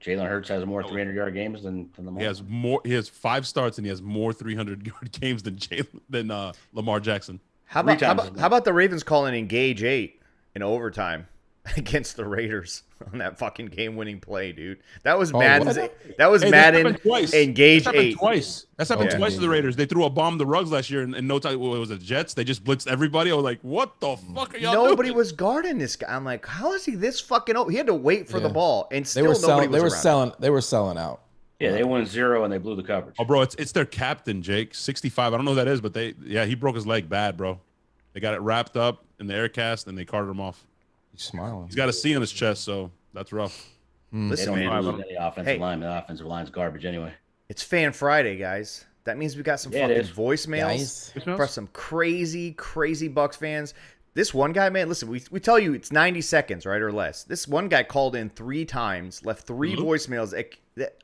Jalen Hurts has more 300-yard games than Lamar. He has more. He has 5 starts and he has more 300-yard games than Lamar Jackson. How about the Ravens calling Engage 8 in overtime against the Raiders on that fucking game-winning play, dude? That was Madden's. That was Madden Engage 8 twice. That's happened twice to the Raiders. They threw a bomb to Ruggs last year in no time. What was it, Jets? They just blitzed everybody. I was like, what the fuck are y'all doing? Nobody was guarding this guy. I'm like, how is he this fucking old? He had to wait for the ball, and still nobody was around. They were selling out. Yeah, they won 0 and they blew the coverage. Oh, bro, it's their captain, Jake, 65. I don't know who that is, but he broke his leg bad, bro. They got it wrapped up in the air cast and they carted him off. He's smiling. He's got a C on his chest, so that's rough. Listen, they man. don't need any offensive line. The offensive line's garbage anyway. It's Fan Friday, guys. That means we got some fucking voicemails from some crazy Bucs fans. This one guy, man, listen, we tell you it's 90 seconds, right, or less. This one guy called in 3 times, left 3 voicemails,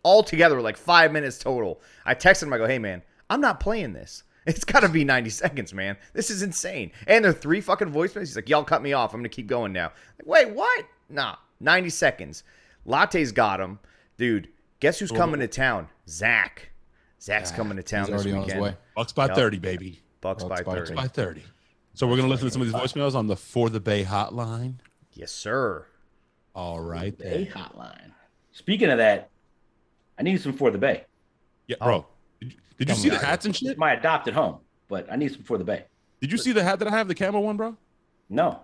all together like 5 minutes total. I texted him, I go, hey, man, I'm not playing this. It's got to be 90 seconds, man. This is insane. And there are 3 fucking voicemails. He's like, y'all cut me off. I'm going to keep going now. Like, wait, what? Nah, 90 seconds. Latte's got him. Dude, Guess who's coming to town? Zach. Zach's coming to town He's this already weekend. on his way. Bucks by 30, baby. Bucks by 30. Bucks by 30. So we're gonna listen to some of these voicemails on the For the Bay hotline. Yes, sir. All right, Bay then. hotline. Speaking of that, I need some For the Bay. Yeah, bro. Did you see the hats and shit? It's my adopted home, but I need some For the Bay. Did you see the hat that I have, the camo one, bro? No.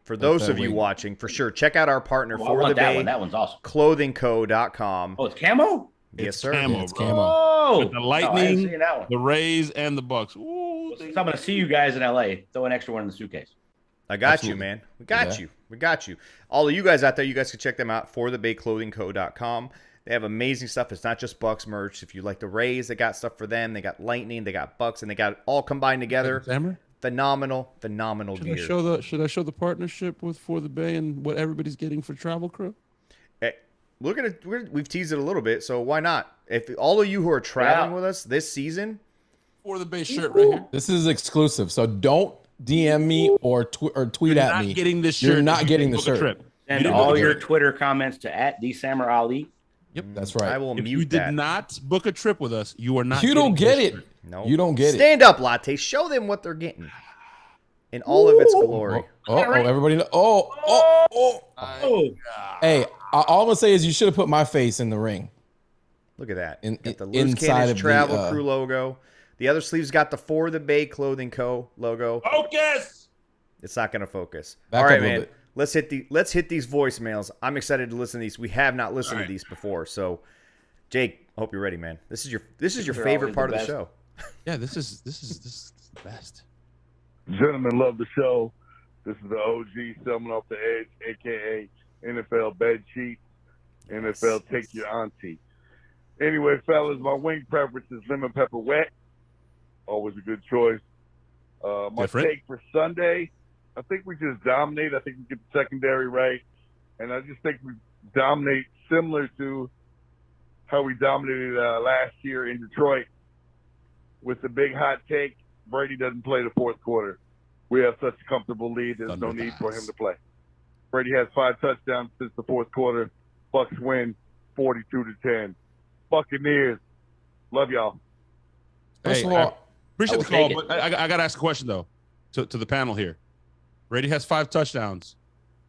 For those of you watching, for sure, check out our partner I For want the that Bay. one. That one's awesome. Clothingco.com. Oh, it's camo? Yes, sir. Camo, It's bro. camo. Oh, With the no, I haven't Lightning, seen that one. the Rays, and the Bucks. Ooh, So I'm going to see you guys in LA. Throw an extra one in the suitcase. I got Absolutely. you, man. We got Yeah. you. We got you. All of you guys out there, you guys can check them out, forthebayclothingco.com. They have amazing stuff. It's not just Bucks merch. If you like the Rays, they got stuff for them. They got Lightning, they got Bucks, and they got it all combined together. Hammer? Phenomenal Should gear. I show the partnership with For the Bay and what everybody's getting for Travel Crew? We've teased it a little bit, so why not? If all of you who are traveling with us this season, For the Bay shirt right here. This is exclusive, so don't DM me or tweet You're at not me. getting this shirt. You're if not you getting didn't the book a shirt. trip. And You didn't all book a your trip. Twitter comments to @DSammer Ali. Yep, That's right. I will If mute you did that. not book a trip with us, you are not. You don't get this it. shirt. No, You don't get it. Stand up, Latte. Show them what they're getting in all of its glory. Everybody know. Oh, Hey, all I'm gonna say is you should have put my face in the ring. Look at that. In- Got the Loose inside Cannons of the, Travel Crew logo. The other sleeve's got the For the Bay Clothing Co. logo. Focus. It's not going to focus. Back All up right, a little man. bit. Let's hit these voicemails. I'm excited to listen to these. We have not listened to these before. So, Jake, I hope you're ready, man. This is your They're favorite always part the of the best. show. Yeah, this is the best. Gentlemen, love the show. This is the OG Selman off the edge, aka NFL bed sheets, NFL take your auntie. Anyway, fellas, my wing preference is lemon pepper wet. Always a good choice. My Different. take for Sunday, I think we just dominate. I think we get the secondary right, and I just think we dominate similar to how we dominated last year in Detroit. With the big hot take, Brady doesn't play the fourth quarter. We have such a comfortable lead. There's no need for him to play. Brady has 5 touchdowns since the fourth quarter. Bucks win 42-10. Buccaneers, love y'all. First Hey, of I all, appreciate I the will call, take it. but I got to ask a question though to the panel here. Brady has 5 touchdowns.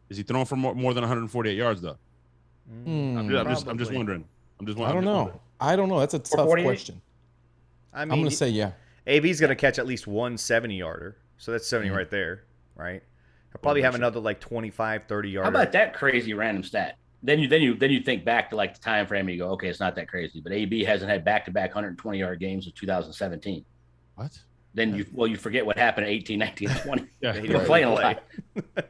Is he throwing for more than 148 yards though? I'm just Probably. wondering. I don't know. That's a tough 48? question. I I'm mean, gonna say yeah. AB's going to catch at least one 70-yarder. So that's 70 right there, right? He'll probably have another like 25, 30-yarder. how about that crazy random stat? Then you think back to like the time frame and you go, okay, it's not that crazy. But AB hasn't had back-to-back 120-yard games since 2017. What? Then you forget what happened at 18, 19, 20. Yeah. He You're didn't playing a play. lot.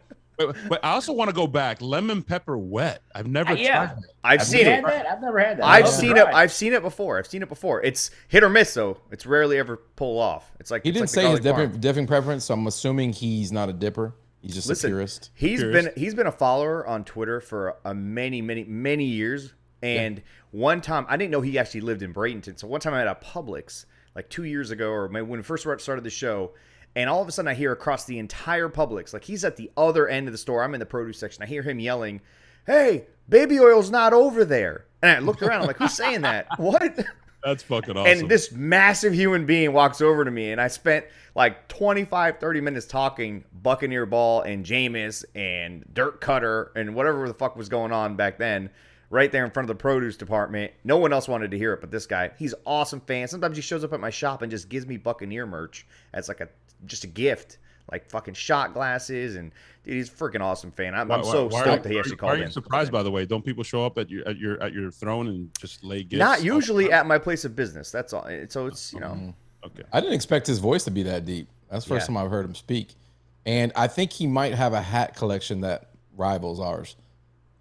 But I also want to go back. Lemon pepper wet. I've never Yeah. tried it. I've Have seen you it. had that? I've never had that. I've I love the seen it. drive. I've seen it before. It's hit or miss though. It's rarely ever pull off. It's like He it's didn't like the say his garlic parm. dipping preference, so I'm assuming he's not a dipper. He's just Listen, a purist. He's Curious. been a follower on Twitter for many years. And one time I didn't know he actually lived in Bradenton. So one time I'm at a Publix like 2 years ago, or maybe when we first started the show, and all of a sudden I hear across the entire Publix, like he's at the other end of the store. I'm in the produce section. I hear him yelling, "Hey, baby oil's not over there." And I looked around. I'm like, "Who's saying that? What?" That's fucking awesome. And this massive human being walks over to me, and I spent like 25, 30 minutes talking Buccaneer ball and Jameis and Dirt Cutter and whatever the fuck was going on back then, right there in front of the produce department. No one else wanted to hear it but this guy. He's an awesome fan. Sometimes he shows up at my shop and just gives me Buccaneer merch as like just a gift, like fucking shot glasses, and dude, he's a freaking awesome fan. I'm so stoked that he actually Why are called you in. surprised, by the way? Don't people show up at your throne and just lay gifts? Not usually at my place of business. That's all. So it's Okay. I didn't expect his voice to be that deep. That's the first time I've heard him speak. And I think he might have a hat collection that rivals ours.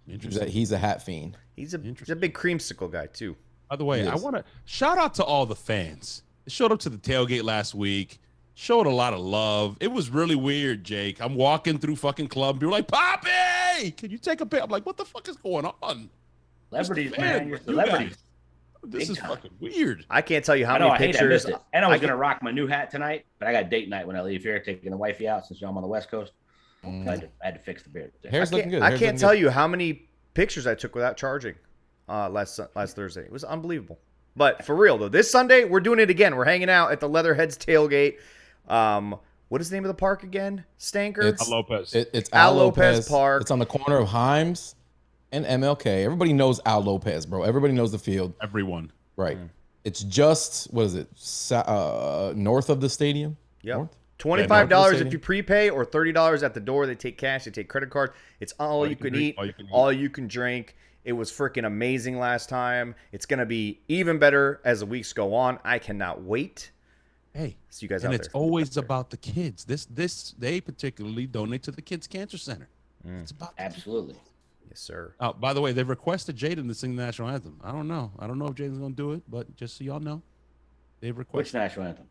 Interesting. He's a hat fiend. he's a big creamsicle guy too. By the way, He I is. want to shout out to all the fans. They showed up to the tailgate last week. Showed a lot of love. It was really weird, Jake. I'm walking through fucking club. And people are like, "Poppy, can you take a pic?" I'm like, "What the fuck is going on?" Celebrities, Just man. fan, You're you celebrities. guys. This Big is time. fucking weird. I can't tell you how I know. I many hate I missed pictures. it. And I was get- gonna rock my new hat tonight, but I got date night when I leave here, taking the wifey out since I'm on the West Coast. I had to fix the beard. Hair's looking good. I Hair's can't looking tell good. you how many pictures I took without charging. last Thursday. It was unbelievable. But for real though, this Sunday we're doing it again. We're hanging out at the Leatherheads tailgate. What is the name of the park again? Stanker. It's Al Lopez. It's Al Al Lopez Lopez Park. It's on the corner of Himes and MLK. Everybody knows Al Lopez, bro. Everybody knows the field. Everyone. Right. It's just, what is it? North of the stadium? Yep. North? $25 if you prepay, or $30 at the door. They take cash. They take credit card. It's all you can eat, all you can drink. It was freaking amazing last time. It's gonna be even better as the weeks go on. I cannot wait. Hey, see you guys and out it's there. always about the kids. This they particularly donate to the Kids Cancer Center. It's about Absolutely. Yes, sir. Oh, by the way, they've requested Jaden to sing the national anthem. I don't know if Jaden's gonna do it, but just so y'all know, they've Which requested national anthem?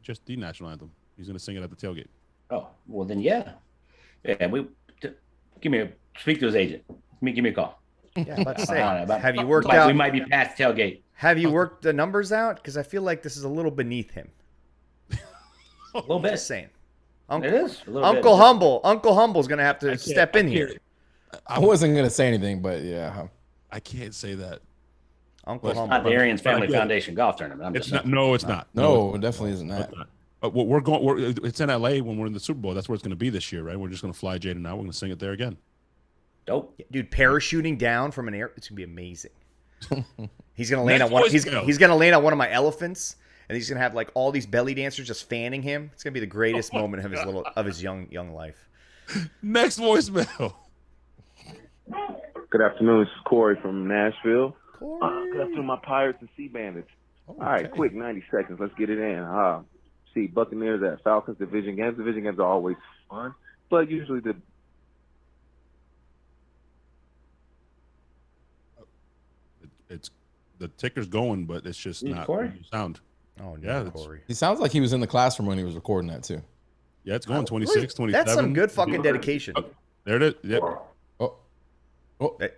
just the national anthem. He's gonna sing it at the tailgate. Oh, well then, yeah. Speak to his agent. Give me a call. Yeah, let's say. About- Have you worked We out? might be past tailgate. Have you worked the numbers out? Because I feel like this is a little beneath him. A little bit. Just saying. It Uncle, is. A little Uncle bit. Humble. Uncle Humble's gonna have to step in here. I wasn't going to say anything, but yeah. I can't say that. Uncle It's Humble. not the Arians Family Yeah. Foundation golf tournament. I'm It's just not. saying. No, it's not. No, it definitely isn't that. it's not. But we're going. It's in LA when we're in the Super Bowl. That's where it's going to be this year, right? We're just going to fly Jaden out. We're going to sing it there again. Dope. Dude, parachuting down from an air, it's gonna be amazing. He's gonna land Next on one. voice He's go. gonna land on one of my elephants, and he's gonna have like all these belly dancers just fanning him. It's gonna be the greatest moment of his young life. Next voicemail. Good afternoon. This is Corey from Nashville. Corey. Good afternoon, my Pirates and Sea Bandits. All right, quick 90 seconds. Let's get it in. See, Buccaneers at Falcons division games. Division games are always fun, but usually It's the ticker's going, but it's just not Corey? sound. Oh no, Yeah, Corey. He sounds like he was in the classroom when he was recording that, too. Yeah, it's going 26, 27. That's some good fucking dedication. There it is. Yep.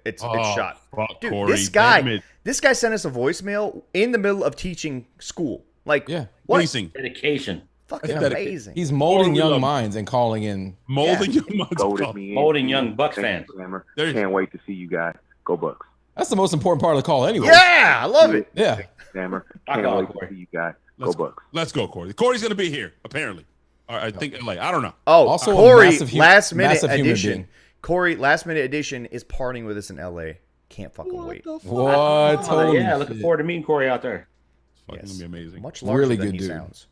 It's a good shot. Fuck, Dude, Corey. this Damn guy it. sent us a voicemail in the middle of teaching school. Like, Yeah. what? Amazing. Dedication. Fucking That's amazing. He's molding Corey, we love young him. minds and calling in. Molding your minds. goaded me in. Molding young Bucs Thank fans. you, Glamour. There you Can't wait to see you guys. Go Bucks. That's the most important part of the call anyway. Yeah, I love it. Yeah. Glamour. Rock Can't on, wait Corey. to see you guys. Let's Go Bucks. Let's go, Corey. Corey's going to be here, apparently. All right, I think LA. I don't know. Oh, Also a Corey, massive last minute massive human edition. being. Corey, last minute edition is partying with us in LA. Can't fucking wait. What? Oh, Holy yeah, looking shit. forward to meeting Corey out there. It's fucking Yes. going to be amazing. Much larger Really than good he dude. sounds.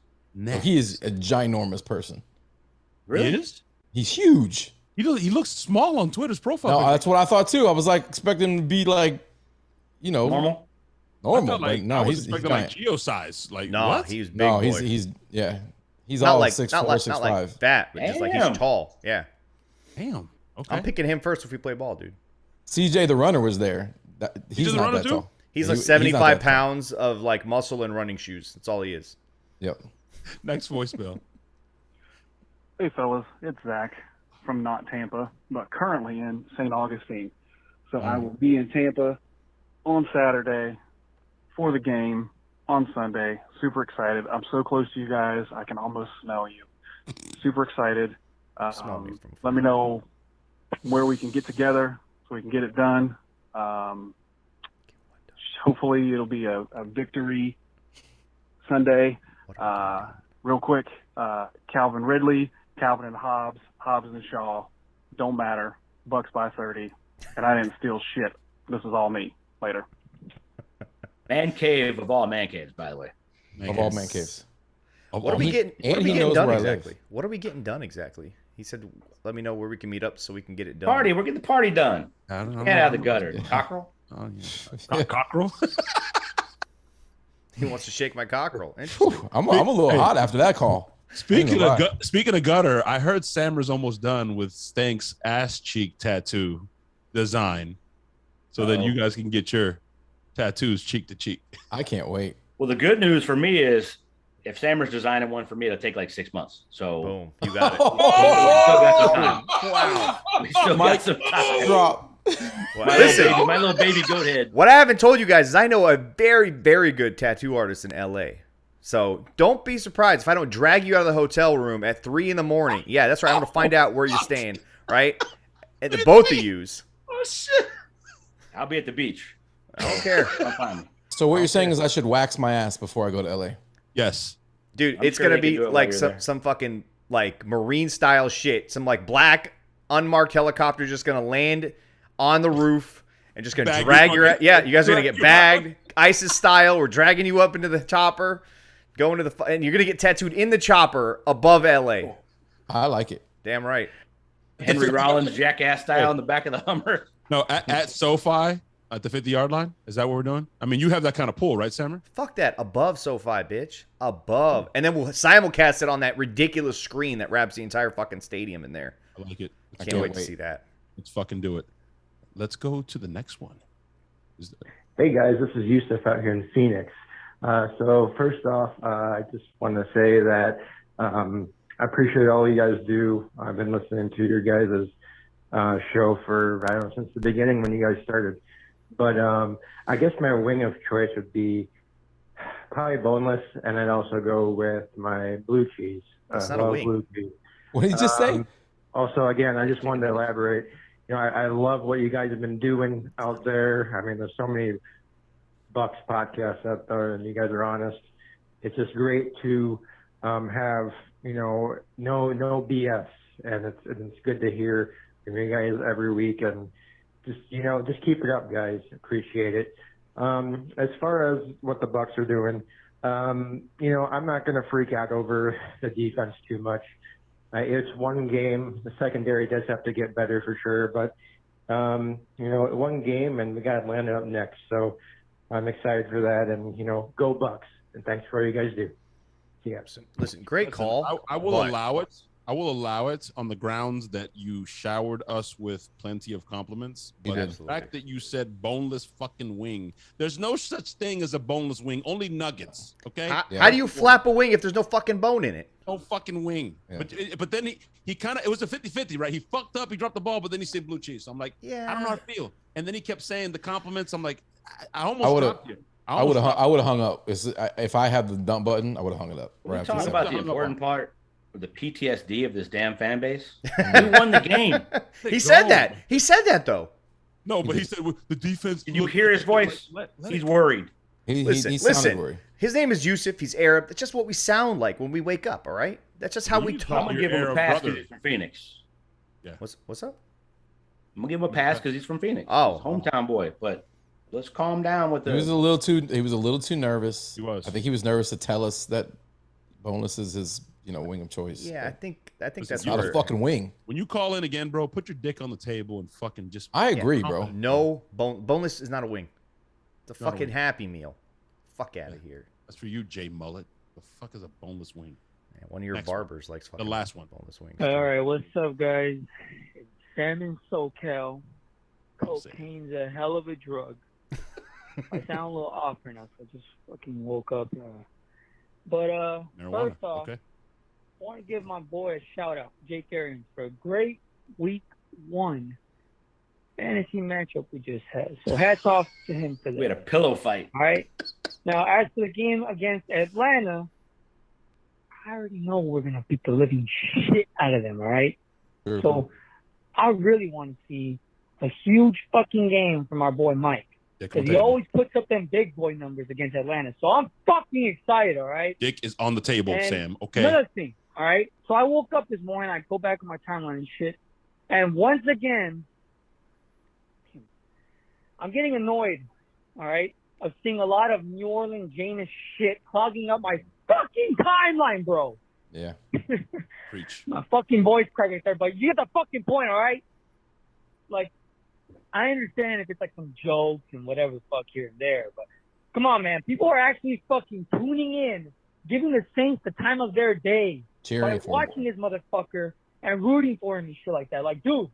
He is a ginormous person. Really? He is? He's huge. He looks small on Twitter's profile. No, picture. that's what I thought too. I was like expecting him to be like, Normal? I normal. felt like, But no, I was he's expecting like Geo size. Like, No, what? he's big no, boy. he's yeah. He's not all like 6'4", not like 6'5". not like fat, but just like Damn. he's tall. Yeah, Damn. Okay. I'm picking him first if we play ball, dude. CJ the runner was there. He's does the not runner that too? tall. He's He- like he's not 75 that tall. pounds of like muscle and running shoes. That's all he is. Yep. Next voicemail. Hey fellas, it's Zach from not Tampa, but currently in St. Augustine. So I will be in Tampa on Saturday for the game on Sunday. Super excited. I'm so close to you guys, I can almost smell you. Super excited. Smell me from Let me know where we can get together so we can get it done. Hopefully it'll be a victory Sunday. Real quick, Calvin Ridley, Calvin and Hobbs, Hobbs and Shaw, don't matter. Bucks by 30. And I didn't steal shit. This is all me. Later. Man cave of all man caves, by the way. Of all man caves. What are we getting? What and are we he getting knows done where I live. exactly? What are we getting done exactly? He said, "Let me know where we can meet up so we can get it done." Party. We're getting the party done. I don't know. Get out of the gutter. Cockerel. Oh, yeah. Cockerel? He wants to shake my cockerel. Interesting. I'm a little hot after that call. Speaking I ain't of gonna speaking of gutter, I heard Sammer's almost done with Stank's ass cheek tattoo design, so that you guys can get your tattoos cheek to cheek. I can't wait. Well, the good news for me is if Sammer's designing one for me, it'll take like 6 months. So Boom, you got it. we still got some time. Drop. Well, My, listen, little baby, my little baby goat head. what I haven't told you guys is I know a very, very good tattoo artist in LA. So don't be surprised if I don't drag you out of the hotel room at 3 a.m. Yeah, that's right. I'm gonna find out where you're staying, right? And the both of yous. Oh shit! I'll be at the beach. I don't care. Come find me. So what you're saying is I should wax my ass before I go to LA? Yes. Dude, I'm it's sure going to they can be do it while like you're there. some fucking like marine style shit. Some like black unmarked helicopter just going to land on the roof and just going to Bag drag you your fucking- yeah, you guys are going to drag get you bagged ISIS style. We're dragging you up into the chopper, going to the and you're going to get tattooed in the chopper above LA. I like it. Damn right. Henry Rollins jackass style in the back of the Hummer. No, at SoFi at the 50-yard line. Is that what we're doing? I mean, you have that kind of pull, right, Sammer? Fuck that. Above SoFi, bitch. Above. And then we'll simulcast it on that ridiculous screen that wraps the entire fucking stadium in there. I like it. I can't wait to see that. Let's fucking do it. Let's go to the next one. Hey guys, this is Yusuf out here in Phoenix. So first off, I just want to say that I appreciate all you guys do. I've been listening to your guys' show for, I don't know, since the beginning when you guys started. But I guess my wing of choice would be probably boneless, and I'd also go with my blue cheese. That's not a wing. Blue cheese. What did you just say? Also, again, I just wanted to elaborate. You know, I love what you guys have been doing out there. I mean, there's so many Bucs podcasts out there, and you guys are honest. It's just great to have, you know, no BS, and it's good to hear from you guys every week. And just, you know, just keep it up, guys. Appreciate it. As far as what the Bucs are doing, you know, I'm not going to freak out over the defense too much. It's one game. The secondary does have to get better for sure, but you know, one game, and we got Atlanta up next. So I'm excited for that, and you know, go Bucs! And thanks for all you guys do. See ya. Listen, great call. I will but- allow it. I will allow it on the grounds that you showered us with plenty of compliments. You But did. the fact that you said boneless fucking wing, there's no such thing as a boneless wing, only nuggets. Okay? How do you flap a wing if there's no fucking bone in it? No fucking wing. Yeah. But then he kind of, it was a 50-50, right? He fucked up, he dropped the ball, but then he said blue cheese. So I'm like, Yeah. I don't know how I feel. And then he kept saying the compliments. I'm like, I almost I would've- dropped you. I would have hung up. If I had the dump button, I would have hung it up. We're after talking the about second. the important part of the PTSD of this damn fan base. We won the game. He said that. He said that though. No, but he said well, the defense. Did you hear his voice? He's worried. He Listen, sounded worried. His name is Yusuf. He's Arab. That's just what we sound like when we wake up. All right. That's just how we He's I'm talk. gonna Your give him a Arab pass brother. because he's from Phoenix. What's up? I'm gonna give him a pass because he's from Phoenix. Oh. He's a hometown boy. But let's calm down with He was a the. little too nervous. He was. I think he was nervous to tell us that boneless is his, wing of choice. Yeah, I think that's Not where- a fucking wing. When you call in again, bro, put your dick on the table and fucking just. I agree, bro. No boneless is not a wing. It's a Not a fucking wing. Happy Meal. Fuck out of here. That's for you, Jay Mullet. The fuck is a boneless wing? Man, one of your Next one. barbers likes fucking last one. boneless wings. All right, what's up, guys? It's Sam in SoCal. Don't say it. Cocaine's a hell of a drug. I sound a little off right now, so I just fucking woke up. But Marijuana. first off, Okay. I want to give my boy a shout out, Jake Arians, for a great week 1 fantasy matchup we just had. So hats off to him for that. We had a pillow fight. All right. Now, as for the game against Atlanta, I already know we're going to beat the living shit out of them, all right? Sure. So I really want to see a huge fucking game from our boy Mike. Dick on Because the he table. always puts up them big boy numbers against Atlanta. So I'm fucking excited, all right? Dick is on the table, And Sam. Okay. Another thing, all right? So I woke up this morning, I go back on my timeline and shit, and once again, I'm getting annoyed, all right, of seeing a lot of New Orleans Janus shit clogging up my fucking timeline, bro. Yeah. Preach. My fucking voice cracking there, but you get the fucking point, all right? Like, I understand if it's like some jokes and whatever the fuck here and there, but come on, man. People are actually fucking tuning in, giving the Saints the time of their day Cheering by for him. watching this motherfucker and rooting for him and shit like that. Like, dude,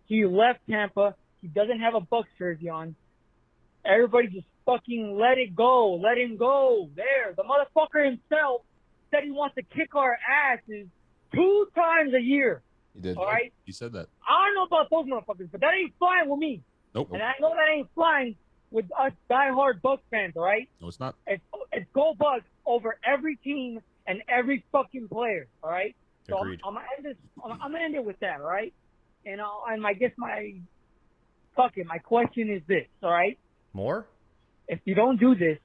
he left Tampa. He doesn't have a Bucs jersey on. Everybody just fucking let it go. Let him go. There. The motherfucker himself said he wants to kick our asses 2 times a year. He did. All right? He said that. I don't know about those motherfuckers, but that ain't flying with me. Nope. And I know that ain't flying with us diehard Bucs fans, all right? No, it's not. It's go Bucs over every team and every fucking player, all right? So Agreed. I'm gonna end it with that, all right? And I guess my fuck it. My question is this, all right? More? If you don't do this,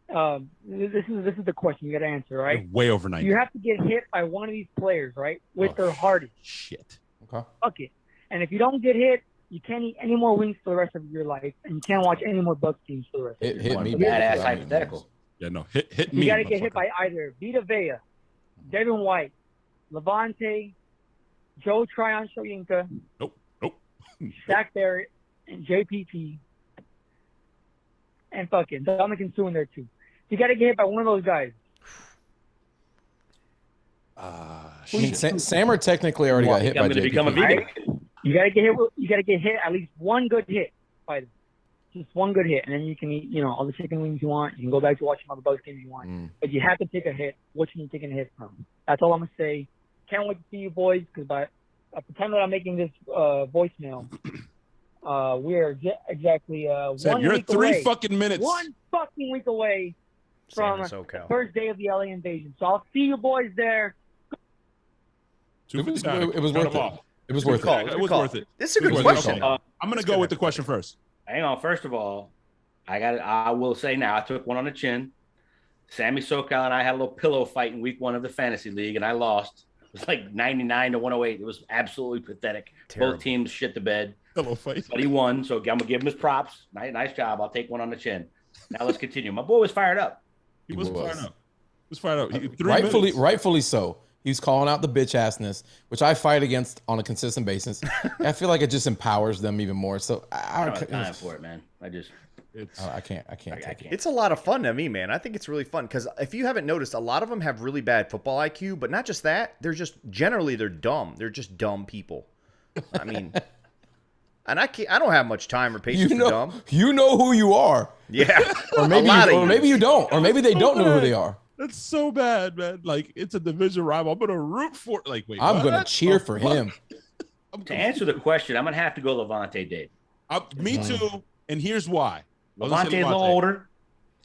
this is the question you got to answer, right? You're way over 90. You have to get hit by one of these players, right? With their hardest. Shit. Okay. Fuck it. And if you don't get hit, you can't eat any more wings for the rest of your life, and you can't watch any more Bucs teams for the rest of your life. Hit me. Badass hypothetical. Yeah, no. Hit me. You got to get hit motherfucker. by either Vita Vea, Devin White, Levante, Joe Tryon Shoyinka, Nope. Shaq Barrett, and JPP, and fucking Dominican Sue in there too. You got to get hit by one of those guys. I mean, Sammer technically already got hit by I'm going to JPP. become a vegan. Right? You got to get hit. You got to get hit at least one good hit by them. Just one good hit, and then you can eat, all the chicken wings you want. You can go back to watching all the Bucs games you want. But you have to take a hit. Which one you taking a hit from? That's all I'm gonna say. Can't wait to see you boys, because at the time that I'm making this voicemail, we are exactly Sam, 1 you're week at 3 away. fucking minutes. 1 fucking week away from San the SoCal. first day of the LA invasion. So I'll see you boys there. It was 259. worth Cut it. them off. It was worth call. it. Good It was call. worth it. This is a good Good worth it. question. Okay. I'm going to go with the question first. Hang on. First of all, I will say now, I took one on the chin. Sammy SoCal and I had a little pillow fight in week 1 of the fantasy league, and I lost. It was like 99 to 108. It was absolutely pathetic. Terrible. Both teams shit the bed. Hello, fight. But he won, so I'm going to give him his props. Nice job. I'll take one on the chin. Now let's continue. My boy was fired up. He was fired up. He was fired up. 3 Rightfully, minutes. rightfully so. He's calling out the bitch assness, which I fight against on a consistent basis. I feel like it just empowers them even more. So I don't have time for it, man. I can't take it. It's a lot of fun to me, man. I think it's really fun because if you haven't noticed, a lot of them have really bad football IQ, but not just that. They're dumb. They're just dumb people. I mean, and I don't have much time or patience for dumb. You know who you are. Yeah. Or maybe you don't. Or maybe they don't know who they are. That's so bad, man. Like, it's a division rival. I'm going to root for it. Like, wait, I'm what? going to cheer for him. To answer the question, I'm going to have to go Levante David. Me too. And here's why. Levante's a little older.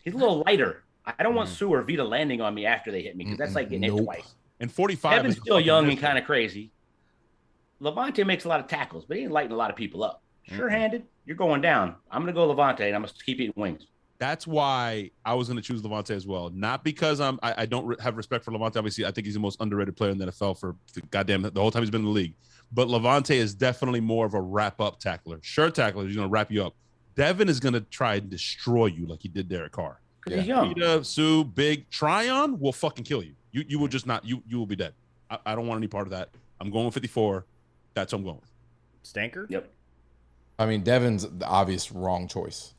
He's a little lighter. I don't want Sue or Vita landing on me after they hit me, because that's like getting hit twice. And 45 Kevin's is still young and kind of crazy. Levante makes a lot of tackles, but he ain't lighting a lot of people up. Sure-handed, you're going down. I'm going to go Levante, and I'm going to keep eating wings. That's why I was going to choose Levante as well. Not because I don't have respect for Levante. Obviously, I think he's the most underrated player in the NFL for the whole time he's been in the league. But Levante is definitely more of a wrap-up tackler. Sure tackler, he's going to wrap you up. Devin is going to try and destroy you like he did Derek Carr. Yeah. He's young. Peter, Sue, Big, Tryon will fucking kill you. You will just not. You will be dead. I don't want any part of that. I'm going with 54. That's what I'm going with. Stanker? Yep. I mean, Devin's the obvious wrong choice.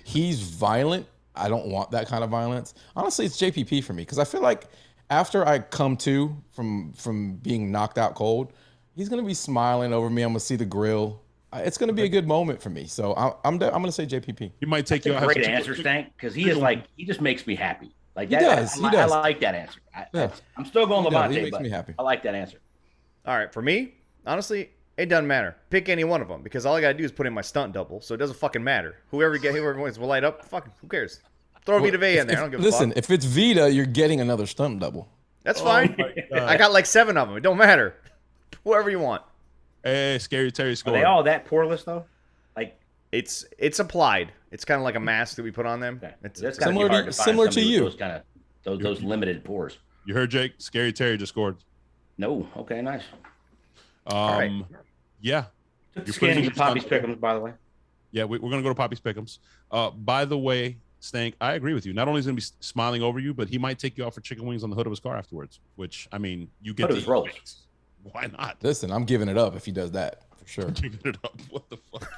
He's violent. I don't want that kind of violence. Honestly, it's JPP for me, because I feel like after I come to from being knocked out cold, he's going to be smiling over me. I'm going to see the grill. It's going to be a good moment for me. So I'm going to say JPP. He might take That's you a great answer, Stank, because he just makes me happy. Like that. He does. I like that answer. I'm still going Levante, He makes but me happy. I like that answer. All right, for me, honestly, it doesn't matter. Pick any one of them, because all I got to do is put in my stunt double, so it doesn't fucking matter. Whoever wins will light up. Fucking, who cares? Throw Vita Vea in there. I don't give a fuck. If it's Vita, you're getting another stunt double. That's fine. I got like 7 of them. It don't matter. Whoever you want. Hey, Scary Terry Are scored. they all that poreless though? Like it's applied. It's kind of like a mask that we put on them. It's that's gotta be hard to find similar to somebody with you. Those limited pores. You heard Jake? Scary Terry just scored. No. Okay. Nice. right. Yeah. Took the You're skin putting to Poppy's Pick'ems, by the way. Yeah, we're going to go to Poppy's Pick'ems. By the way, Stank, I agree with you. Not only is he going to be smiling over you, but he might take you out for chicken wings on the hood of his car afterwards, which, I mean, you get Hood of his rolls. Why not? Listen, I'm giving it up if he does that, for sure. Giving it up. What the fuck?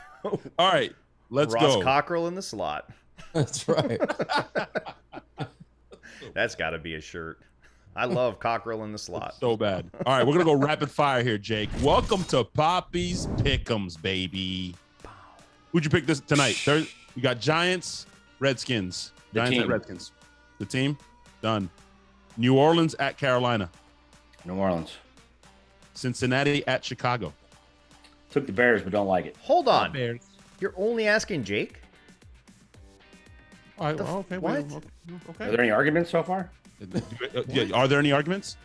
All right, let's Ross go. Cockrell in the slot. That's right. That's got to be a shirt. I love Cockrell in the slot. So bad. All right, we're going to go rapid fire here, Jake. Welcome to Poppy's Pick'ems, baby. Who'd you pick this tonight? You got Giants, Redskins. The Giants team. at Redskins. The team? Done. New Orleans at Carolina. New Orleans. Cincinnati at Chicago. Took the Bears, but don't like it. Hold on. Bears. You're only asking Jake? All right, well, okay. what? Okay. Are there any arguments so far? Yeah, are there any arguments?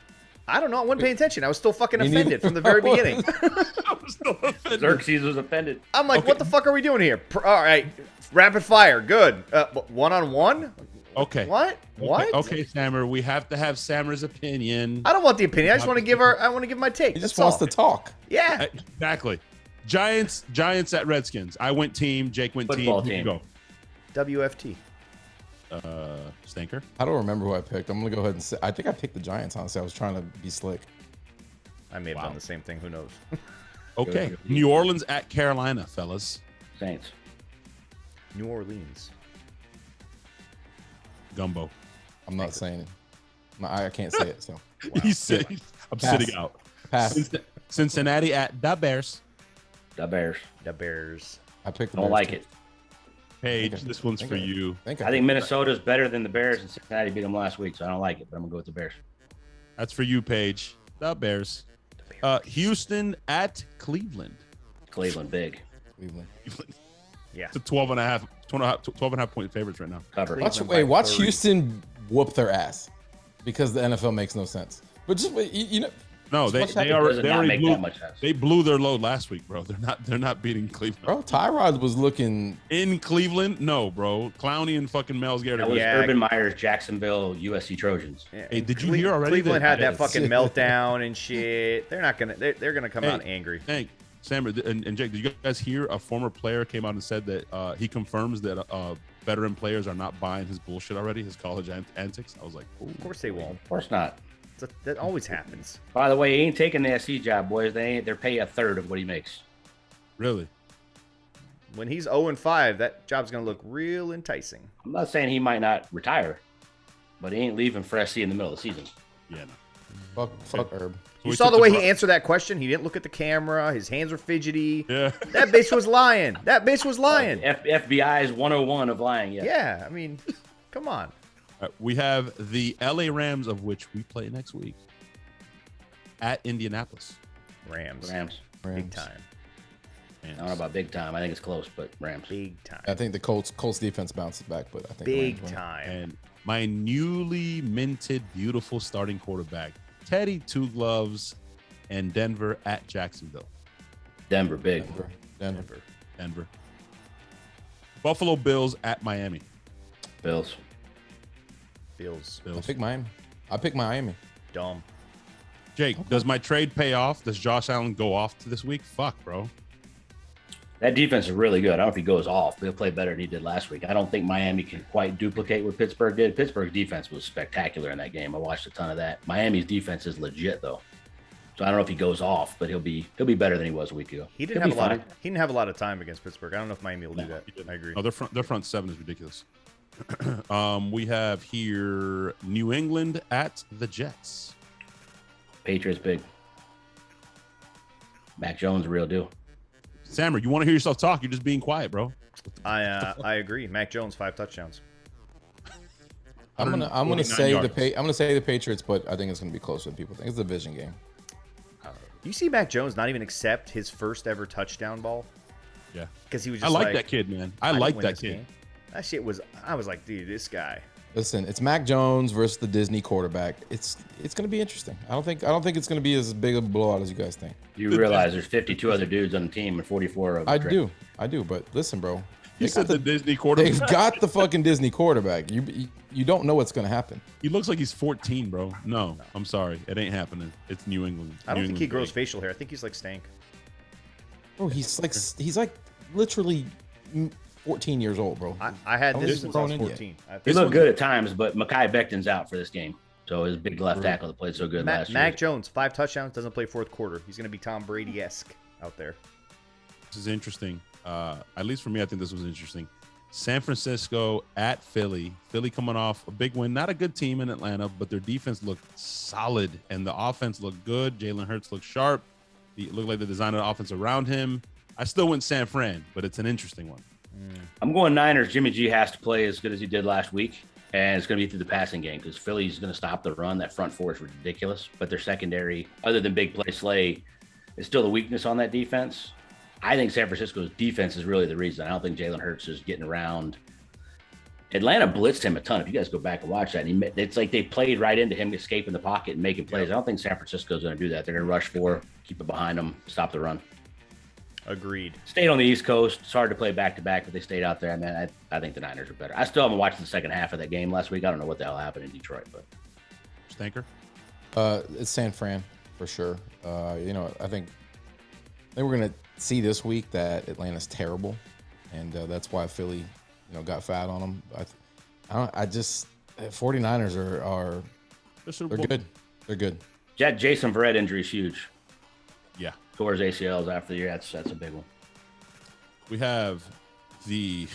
I don't know. I wasn't paying attention. I was still fucking Me offended neither. from the very beginning. I was still offended. Xerxes was offended. I'm like, what the fuck are we doing here? All right, rapid fire, good. One-on-one? Okay. What? What? Okay, Sammer, we have to have Sammer's opinion. I don't want the opinion. I just want to give my take. He just That's wants all. to talk. Yeah. Exactly. Giants at Redskins. I went team. Jake went Football team. team. Go. WFT. Stanker. I don't remember who I picked. I'm gonna go ahead and say I think I picked the Giants. Honestly, I was trying to be slick. I may have done the same thing. Who knows? Okay. New Orleans at Carolina, fellas. Saints. New Orleans. Gumbo. I'm not saying it. No, I can't say it. So He said, I'm Pass. sitting out. pass. Cincinnati at the Bears. The Bears. The Bears. I picked the Don't Bears like too. it. Paige, Okay. this one's for Okay. you. I think Minnesota's better than the Bears, and Cincinnati beat them last week, so I don't like it. But I'm gonna go with the Bears. That's for you, Paige. The Bears. Houston at Cleveland. Cleveland big Cleveland. Yeah. It's a 12 and a half point favorites right now. cover. Watch Houston whoop their ass because the NFL makes no sense. But just wait, you know. No, they Does already not make blew, that much sense. they blew their load last week, bro. They're not beating Cleveland. Bro, Tyrod was looking. In Cleveland, no, bro. Clowney and fucking Miles Garrett. That was Yeah. Urban Meyer's Jacksonville USC Trojans. Hey, did you hear already Cleveland that- had that fucking meltdown and shit. They're not gonna. They're gonna come out angry. Hey, Sam and Jake, did you guys hear a former player came out and said that he confirms that veteran players are not buying his bullshit already, his college antics? I was like, ooh. Of course they won't. Of course not. That always happens. By the way, he ain't taking the SC job, boys. They're paying a third of what he makes. Really? When he's 0-5, that job's gonna look real enticing. I'm not saying he might not retire, but he ain't leaving for SC in the middle of the season. Yeah, no. Fuck Herb. You saw the way he answered that question. He didn't look at the camera. His hands were fidgety. Yeah. That bitch was lying. That bitch was lying. FBI's 101 of lying. Yeah. Yeah, I mean, come on. We have the LA Rams, of which we play next week, at Indianapolis. Rams. Big time. I don't know about big time. I think it's close, but Rams. Big time. I think the Colts defense bounces back, but I think the Big Rams win. time. And my newly minted, beautiful starting quarterback, Teddy Two Gloves, and Denver at Jacksonville. Denver big. Denver. Buffalo Bills at Miami. Bills. I pick Miami. Dumb. Jake, does my trade pay off? Does Josh Allen go off to this week? Fuck, bro. That defense is really good. I don't know if he goes off, but he'll play better than he did last week. I don't think Miami can quite duplicate what Pittsburgh did. Pittsburgh's defense was spectacular in that game. I watched a ton of that. Miami's defense is legit, though. So I don't know if he goes off, but he'll be better than he was a week ago. He didn't have a lot of time against Pittsburgh. I don't know if Miami will do that. I agree. No, their front seven is ridiculous. We have here New England at the Jets. Patriots big. Mac Jones, real deal. Sammer, you want to hear yourself talk? You're just being quiet, bro. I agree. Mac Jones 5 touchdowns. I'm gonna 149 say yards. I'm gonna say the Patriots, but I think it's gonna be closer than people think. It's a division game. You see Mac Jones not even accept his first ever touchdown ball Yeah. because he was I just like that kid, man. I didn't like win that this kid. game. That shit was. I was like, dude, this guy. Listen, it's Mac Jones versus the Disney quarterback. It's gonna be interesting. I don't think it's gonna be as big of a blowout as you guys think. You realize there's 52 other dudes on the team and 44 of them. I do. But listen, bro, He said the Disney quarterback. they've got the fucking Disney quarterback. You don't know what's gonna happen. He looks like he's 14, bro. No, I'm sorry. It ain't happening. It's New England. I don't New think he England grows big. facial hair. I think he's like Stank. Bro, he's like literally 14 years old, bro. I had Don't this get since I was thrown in yet. 14. He looked good at times, but Mekhi Becton's out for this game. So his big left tackle that played so good last year. Mac Jones 5 touchdowns, doesn't play fourth quarter. He's gonna be Tom Brady-esque out there. This is interesting. At least for me, I think this was interesting. San Francisco at Philly. Philly coming off a big win. Not a good team in Atlanta, but their defense looked solid and the offense looked good. Jalen Hurts looked sharp. It looked like they designed an offense around him. I still went San Fran, but it's an interesting one. I'm going Niners. Jimmy G has to play as good as he did last week, and it's going to be through the passing game because Philly's going to stop the run. That front four is ridiculous, but their secondary, other than big play Slay, is still the weakness on that defense. I think San Francisco's defense is really the reason. I don't think Jalen Hurts is getting around. Atlanta blitzed him a ton. If you guys go back and watch that, it's like they played right into him escaping the pocket and making plays. I don't think San Francisco's going to do that. They're going to rush 4, keep it behind them, stop the run. Agreed. Stayed on the East Coast. It's hard to play back-to-back, but they stayed out there. I mean, I think the Niners are better. I still haven't watched the second half of that game last week. I don't know what the hell happened in Detroit, but Stanker. It's San Fran for sure. I think we're gonna see this week that Atlanta's terrible, and that's why Philly, got fat on them. 49ers are they're good. They're good. that Jason Verrett injury is huge. Yeah. Towards ACLs after the year. That's a big one. We have the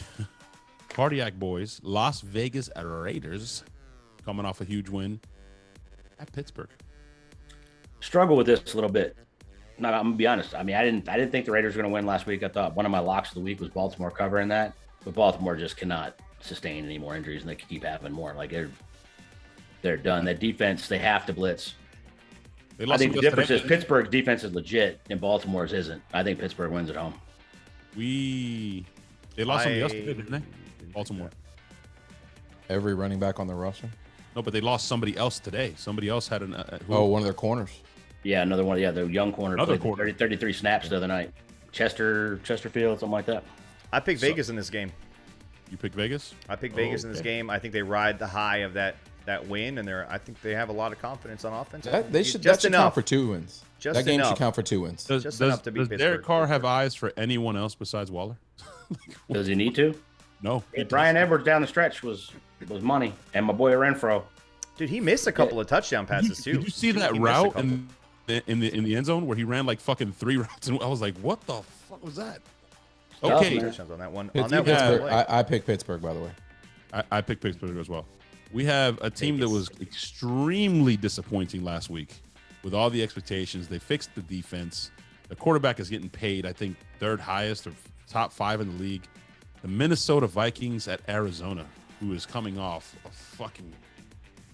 Cardiac Boys, Las Vegas Raiders, coming off a huge win at Pittsburgh. Struggle with this a little bit. No, I'm gonna be honest. I mean, I didn't think the Raiders were gonna win last week. I thought one of my locks of the week was Baltimore covering that, but Baltimore just cannot sustain any more injuries, and they keep having more. Like they're done. That defense, they have to blitz. I think the difference is Pittsburgh's defense is legit and Baltimore's isn't. I think Pittsburgh wins at home. They lost somebody else today, didn't they? Baltimore. Every running back on the roster? No, but they lost somebody else today. Somebody else had one of their corners. Yeah, another one. Yeah, the young corner played corner. 33 snaps the other night. Chesterfield, something like that. I picked Vegas in this game. You picked Vegas? I picked Vegas in this game. I think they ride the high of that win, and I think they have a lot of confidence on offense. That should count for 2 wins. That game should count for 2 wins. Just enough to beat Pittsburgh. Does Derek Carr have eyes for anyone else besides Waller? Does he need to? No. Brian Edwards down the stretch was money, and my boy Renfro. Dude, he missed a couple of touchdown passes too. Did you see that route in the end zone where he ran like fucking 3 routes? And I was like, what the fuck was that? Okay. On that one. I picked Pittsburgh, by the way. I picked Pittsburgh as well. We have a team that was extremely disappointing last week with all the expectations. They fixed the defense. The quarterback is getting paid, I think, 3rd highest or top 5 in the league. The Minnesota Vikings at Arizona, who is coming off a fucking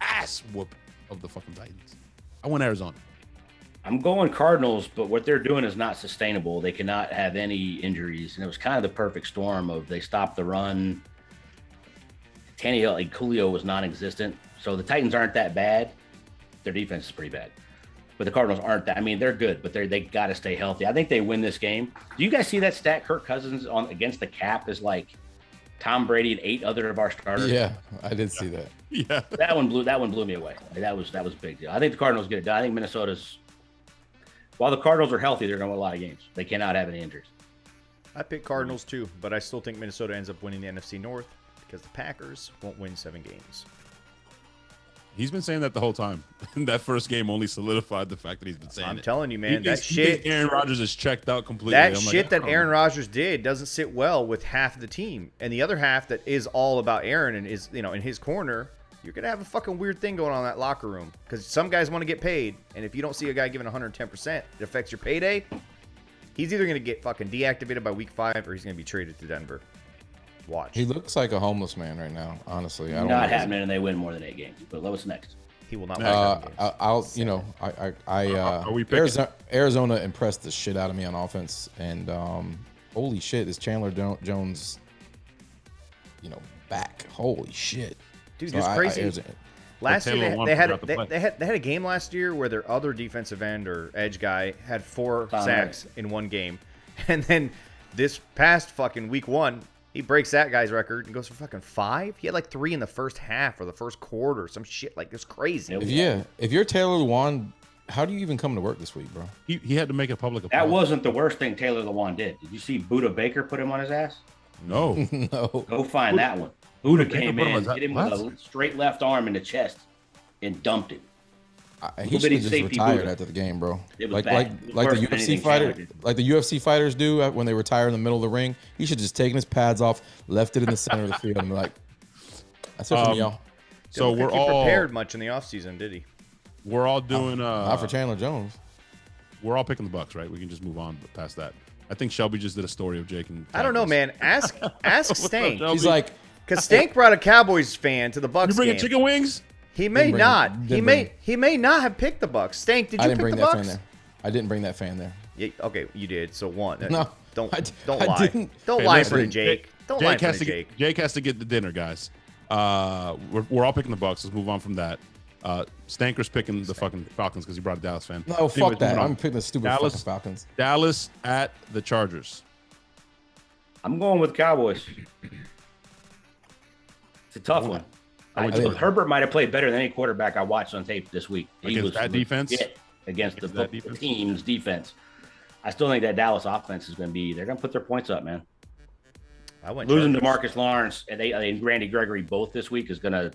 ass whoop of the fucking Titans. I went Arizona. I'm going Cardinals, but what they're doing is not sustainable. They cannot have any injuries, and it was kind of the perfect storm of they stopped the run. Tannehill, like Coolio, was non-existent. So the Titans aren't that bad. Their defense is pretty bad. But the Cardinals aren't that. I mean, they're good, but they got to stay healthy. I think they win this game. Do you guys see that stat? Kirk Cousins against the cap is like Tom Brady and 8 other of our starters. Yeah, I did see that. Yeah, that one blew me away. That was a big deal. I think the Cardinals get it done. I think Minnesota's. While the Cardinals are healthy, they're going to win a lot of games. They cannot have any injuries. I picked Cardinals too, but I still think Minnesota ends up winning the NFC North because the Packers won't win 7 games. He's been saying that the whole time. That first game only solidified the fact that he's been saying I'm telling you, man, that he thinks Aaron Rodgers is checked out completely. That shit that Aaron Rodgers did doesn't sit well with half of the team, and the other half that is all about Aaron and is in his corner. You're gonna have a fucking weird thing going on in that locker room because some guys want to get paid, and if you don't see a guy giving 110%, it affects your payday. He's either gonna get fucking deactivated by week 5 or he's gonna be traded to Denver. Watch. He looks like a homeless man right now. Honestly, I don't not happening, and they win more than 8 games. But what's next? He will not win 7 games. Arizona impressed the shit out of me on offense, and holy shit, is Chandler Jones, back? Holy shit, dude, it's crazy. Last year they had a game last year where their other defensive end or edge guy had 4 sacks in one game, and then this past fucking week 1. He breaks that guy's record and goes for fucking 5. He had like 3 in the first half or the first quarter, some shit like this. Crazy. If you're Taylor Lewan, how do you even come to work this week, bro? He had to make a public apology. That wasn't the worst thing Taylor Lewan did. Did you see Buda Baker put him on his ass? No. No. Go find that one. Buda came in, hit him with a straight left arm in the chest, and dumped it. He should have just retired after the game, bro. Like the UFC fighter, like the UFC fighters do when they retire in the middle of the ring. He should just taken his pads off, left it in the center of the field, and be like, "That's it for me, y'all." So we're all prepared much in the offseason, did he? We're all doing not for Chandler Jones. We're all picking the Bucs, right? We can just move on past that. I think Shelby just did a story of Jake and. I don't know, man. Ask Stank. He's like, because Stank brought a Cowboys fan to the Bucs. You bringing game. chicken wings? He may not. He may not have picked the Bucs. Stank, did you pick the Bucs? I didn't bring that fan there. Yeah, okay, you did. So one. No, don't lie. Don't lie for the Jake. Don't lie for the Jake. Jake has to get the dinner, guys. We're all picking the Bucs. Let's move on from that. Stanker's picking the fucking Falcons because he brought a Dallas fan. No, fuck that. I'm picking the stupid Dallas, fucking Falcons. Dallas at the Chargers. I'm going with Cowboys. It's a tough one. Herbert might have played better than any quarterback I watched on tape this week. He was that defense? Against the team's defense. I still think that Dallas offense is going to be. They're going to put their points up, man. I went losing to Marcus Lawrence and Randy Gregory both this week is going to.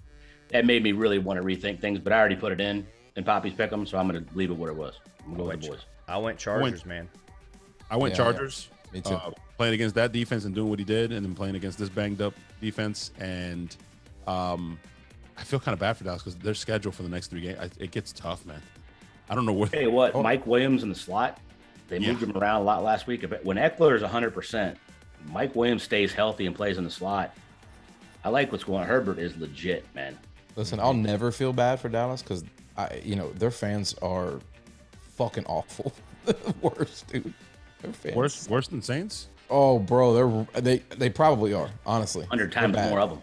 That made me really want to rethink things, but I already put it in Poppy's pick 'em, so I'm going to leave it where it was. I'm going with the boys. I went Chargers, man. I went Chargers. Yeah. Me too. Playing against that defense and doing what he did, and then playing against this banged up defense, and I feel kind of bad for Dallas because their schedule for the next 3 games it gets tough, man. I don't know what. Hey, Mike Williams in the slot? They moved him around a lot last week. When Eckler is 100%, Mike Williams stays healthy and plays in the slot. I like what's going on. Herbert is legit, man. Listen, I'll never feel bad for Dallas because their fans are fucking awful. Worse, dude. Their fans. Worse than Saints? Oh, bro, they probably are. Honestly, 100 times more of them.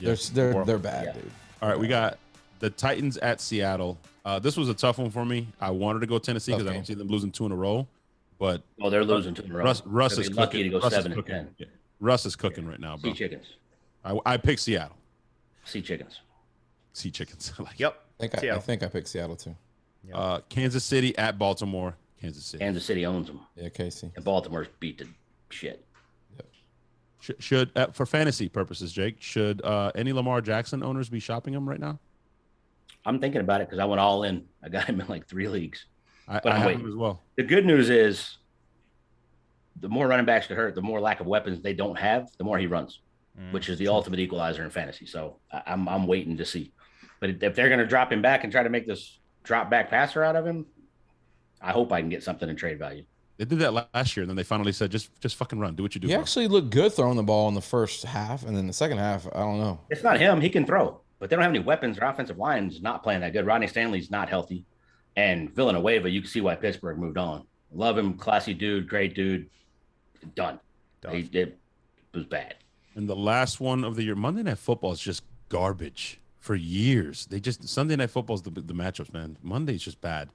They're bad, dude. All right, we got the Titans at Seattle. This was a tough one for me. I wanted to go Tennessee because I don't see them losing 2 in a row. But they're losing 2 in a row. Russ is lucky cooking. to go 7-10. Yeah. Russ is cooking right now, bro. Sea chickens. I picked Seattle. Sea chickens. Sea chickens. Yep. I think I picked Seattle too. Yep. Kansas City at Baltimore. Kansas City owns them. Yeah, Casey. And Baltimore's beat the shit. Yep. Should for fantasy purposes, Jake, should any Lamar Jackson owners be shopping him right now? I'm thinking about it because I went all in. I got him in like 3 leagues. I have him as well. The good news is the more running backs get hurt, the more lack of weapons they don't have, the more he runs, which is the ultimate equalizer in fantasy. So I'm waiting to see. But if they're going to drop him back and try to make this drop back passer out of him, I hope I can get something in trade value. They did that last year, and then they finally said, just fucking run. Do what you do. He actually looked good throwing the ball in the first half, and then the second half, I don't know. It's not him. He can throw, but they don't have any weapons. Their offensive line's not playing that good. Rodney Stanley's not healthy. And Villanueva, you can see why Pittsburgh moved on. Love him, classy dude, great dude. Done. It was bad. And the last one of the year, Monday Night Football is just garbage for years. Sunday Night Football is the matchups, man. Monday's just bad.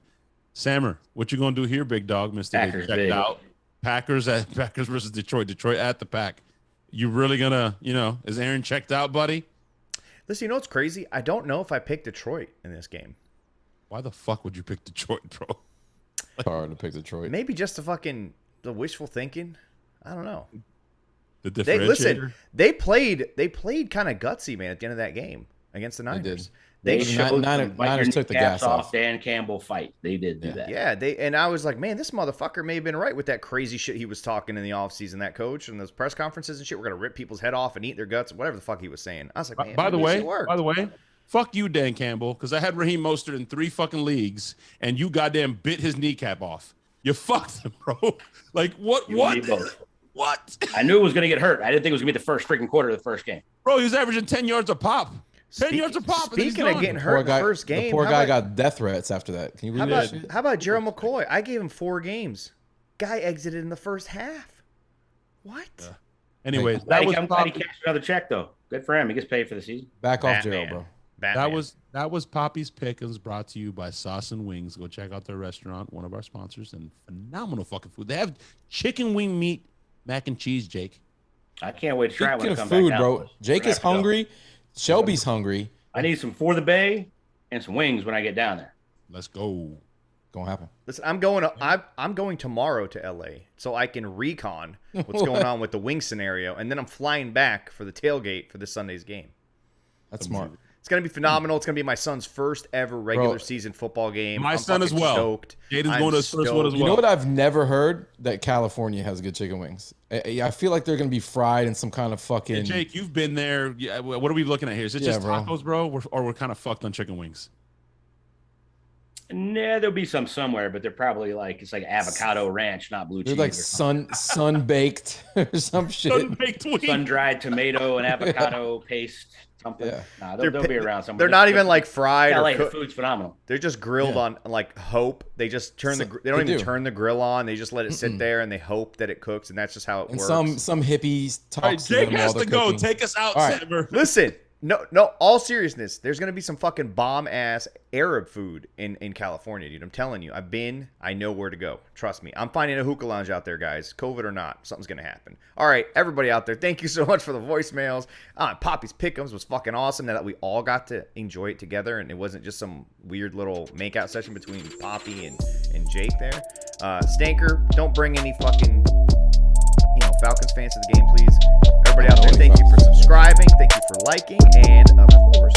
Sammer, what you gonna do here, big dog? Mister Packers checked big. out. Packers versus Detroit. Detroit at the Pack. You really gonna, is Aaron checked out, buddy? Listen, you know what's crazy? I don't know if I picked Detroit in this game. Why the fuck would you pick Detroit, bro? Hard to pick Detroit. Maybe just the wishful thinking. I don't know. The differentiator. They played kind of gutsy, man, at the end of that game against the Niners. They showed Niners took the gas off. Dan Campbell fight. They did do that. Yeah, and I was like, man, this motherfucker may have been right with that crazy shit he was talking in the offseason, that coach, and those press conferences and shit. We're going to rip people's head off and eat their guts, whatever the fuck he was saying. I was like, man, by the way, fuck you, Dan Campbell, because I had Raheem Mostert in 3 fucking leagues, and you goddamn bit his kneecap off. You fucked him, bro. Like, what? What? I knew it was going to get hurt. I didn't think it was going to be the first freaking quarter of the first game. Bro, he was averaging 10 yards a pop. 10 yards a pop. Speaking of getting hurt in the first game. The poor guy got death threats after that. Can you believe that shit? How about Gerald McCoy? I gave him 4 games. Guy exited in the first half. What? Anyways, that was glad he cashed another check, though. Good for him. He gets paid for the season. Back off, Gerald, bro. Batman. That was Poppy's Pick'ems, brought to you by Sauce and Wings. Go check out their restaurant, one of our sponsors, and phenomenal fucking food. They have chicken wing meat, mac and cheese, Jake. I can't wait to try it when I come food, back bro. out. Jake is hungry. Shelby's hungry. I need some For the Bay and some wings when I get down there. Let's go. Gonna happen. Listen, I'm going tomorrow to LA so I can recon what's going on with the wing scenario, and then I'm flying back for the tailgate for this Sunday's game. That's smart. It's gonna be phenomenal. It's gonna be my son's first ever regular season football game. My son as well. Stoked. Jaden's going to his first one as well. You know what I've never heard? That California has good chicken wings. I feel like they're gonna be fried in some kind of fucking. Hey, Jake, you've been there. Yeah, what are we looking at here? Is it just tacos, bro, or we're kind of fucked on chicken wings? Nah, there'll be some somewhere, but they're probably it's like avocado ranch, not blue cheese. They're like sun baked or some shit. Sun-baked wings. Sun-dried tomato and avocado paste. Something. Yeah. Nah, they'll be around somewhere. They're not even like fried LA, or the food's phenomenal. They're just grilled on like hope. They just turn they don't even turn the grill on. They just let it sit there and they hope that it cooks, and that's just how it works. Some hippies talk. All right, Jake has to go. Take us out, Sammer. Listen, No, all seriousness, there's going to be some fucking bomb-ass Arab food in California, dude. I'm telling you. I know where to go. Trust me. I'm finding a hookah lounge out there, guys. COVID or not, something's going to happen. All right, everybody out there, thank you so much for the voicemails. Poppy's Pick'ems was fucking awesome that we all got to enjoy it together, and it wasn't just some weird little make-out session between Poppy and Jake there. Stanker, don't bring any fucking... Falcons fans to the game, please. Everybody out there, thank you for subscribing. Thank you for liking. And, of course,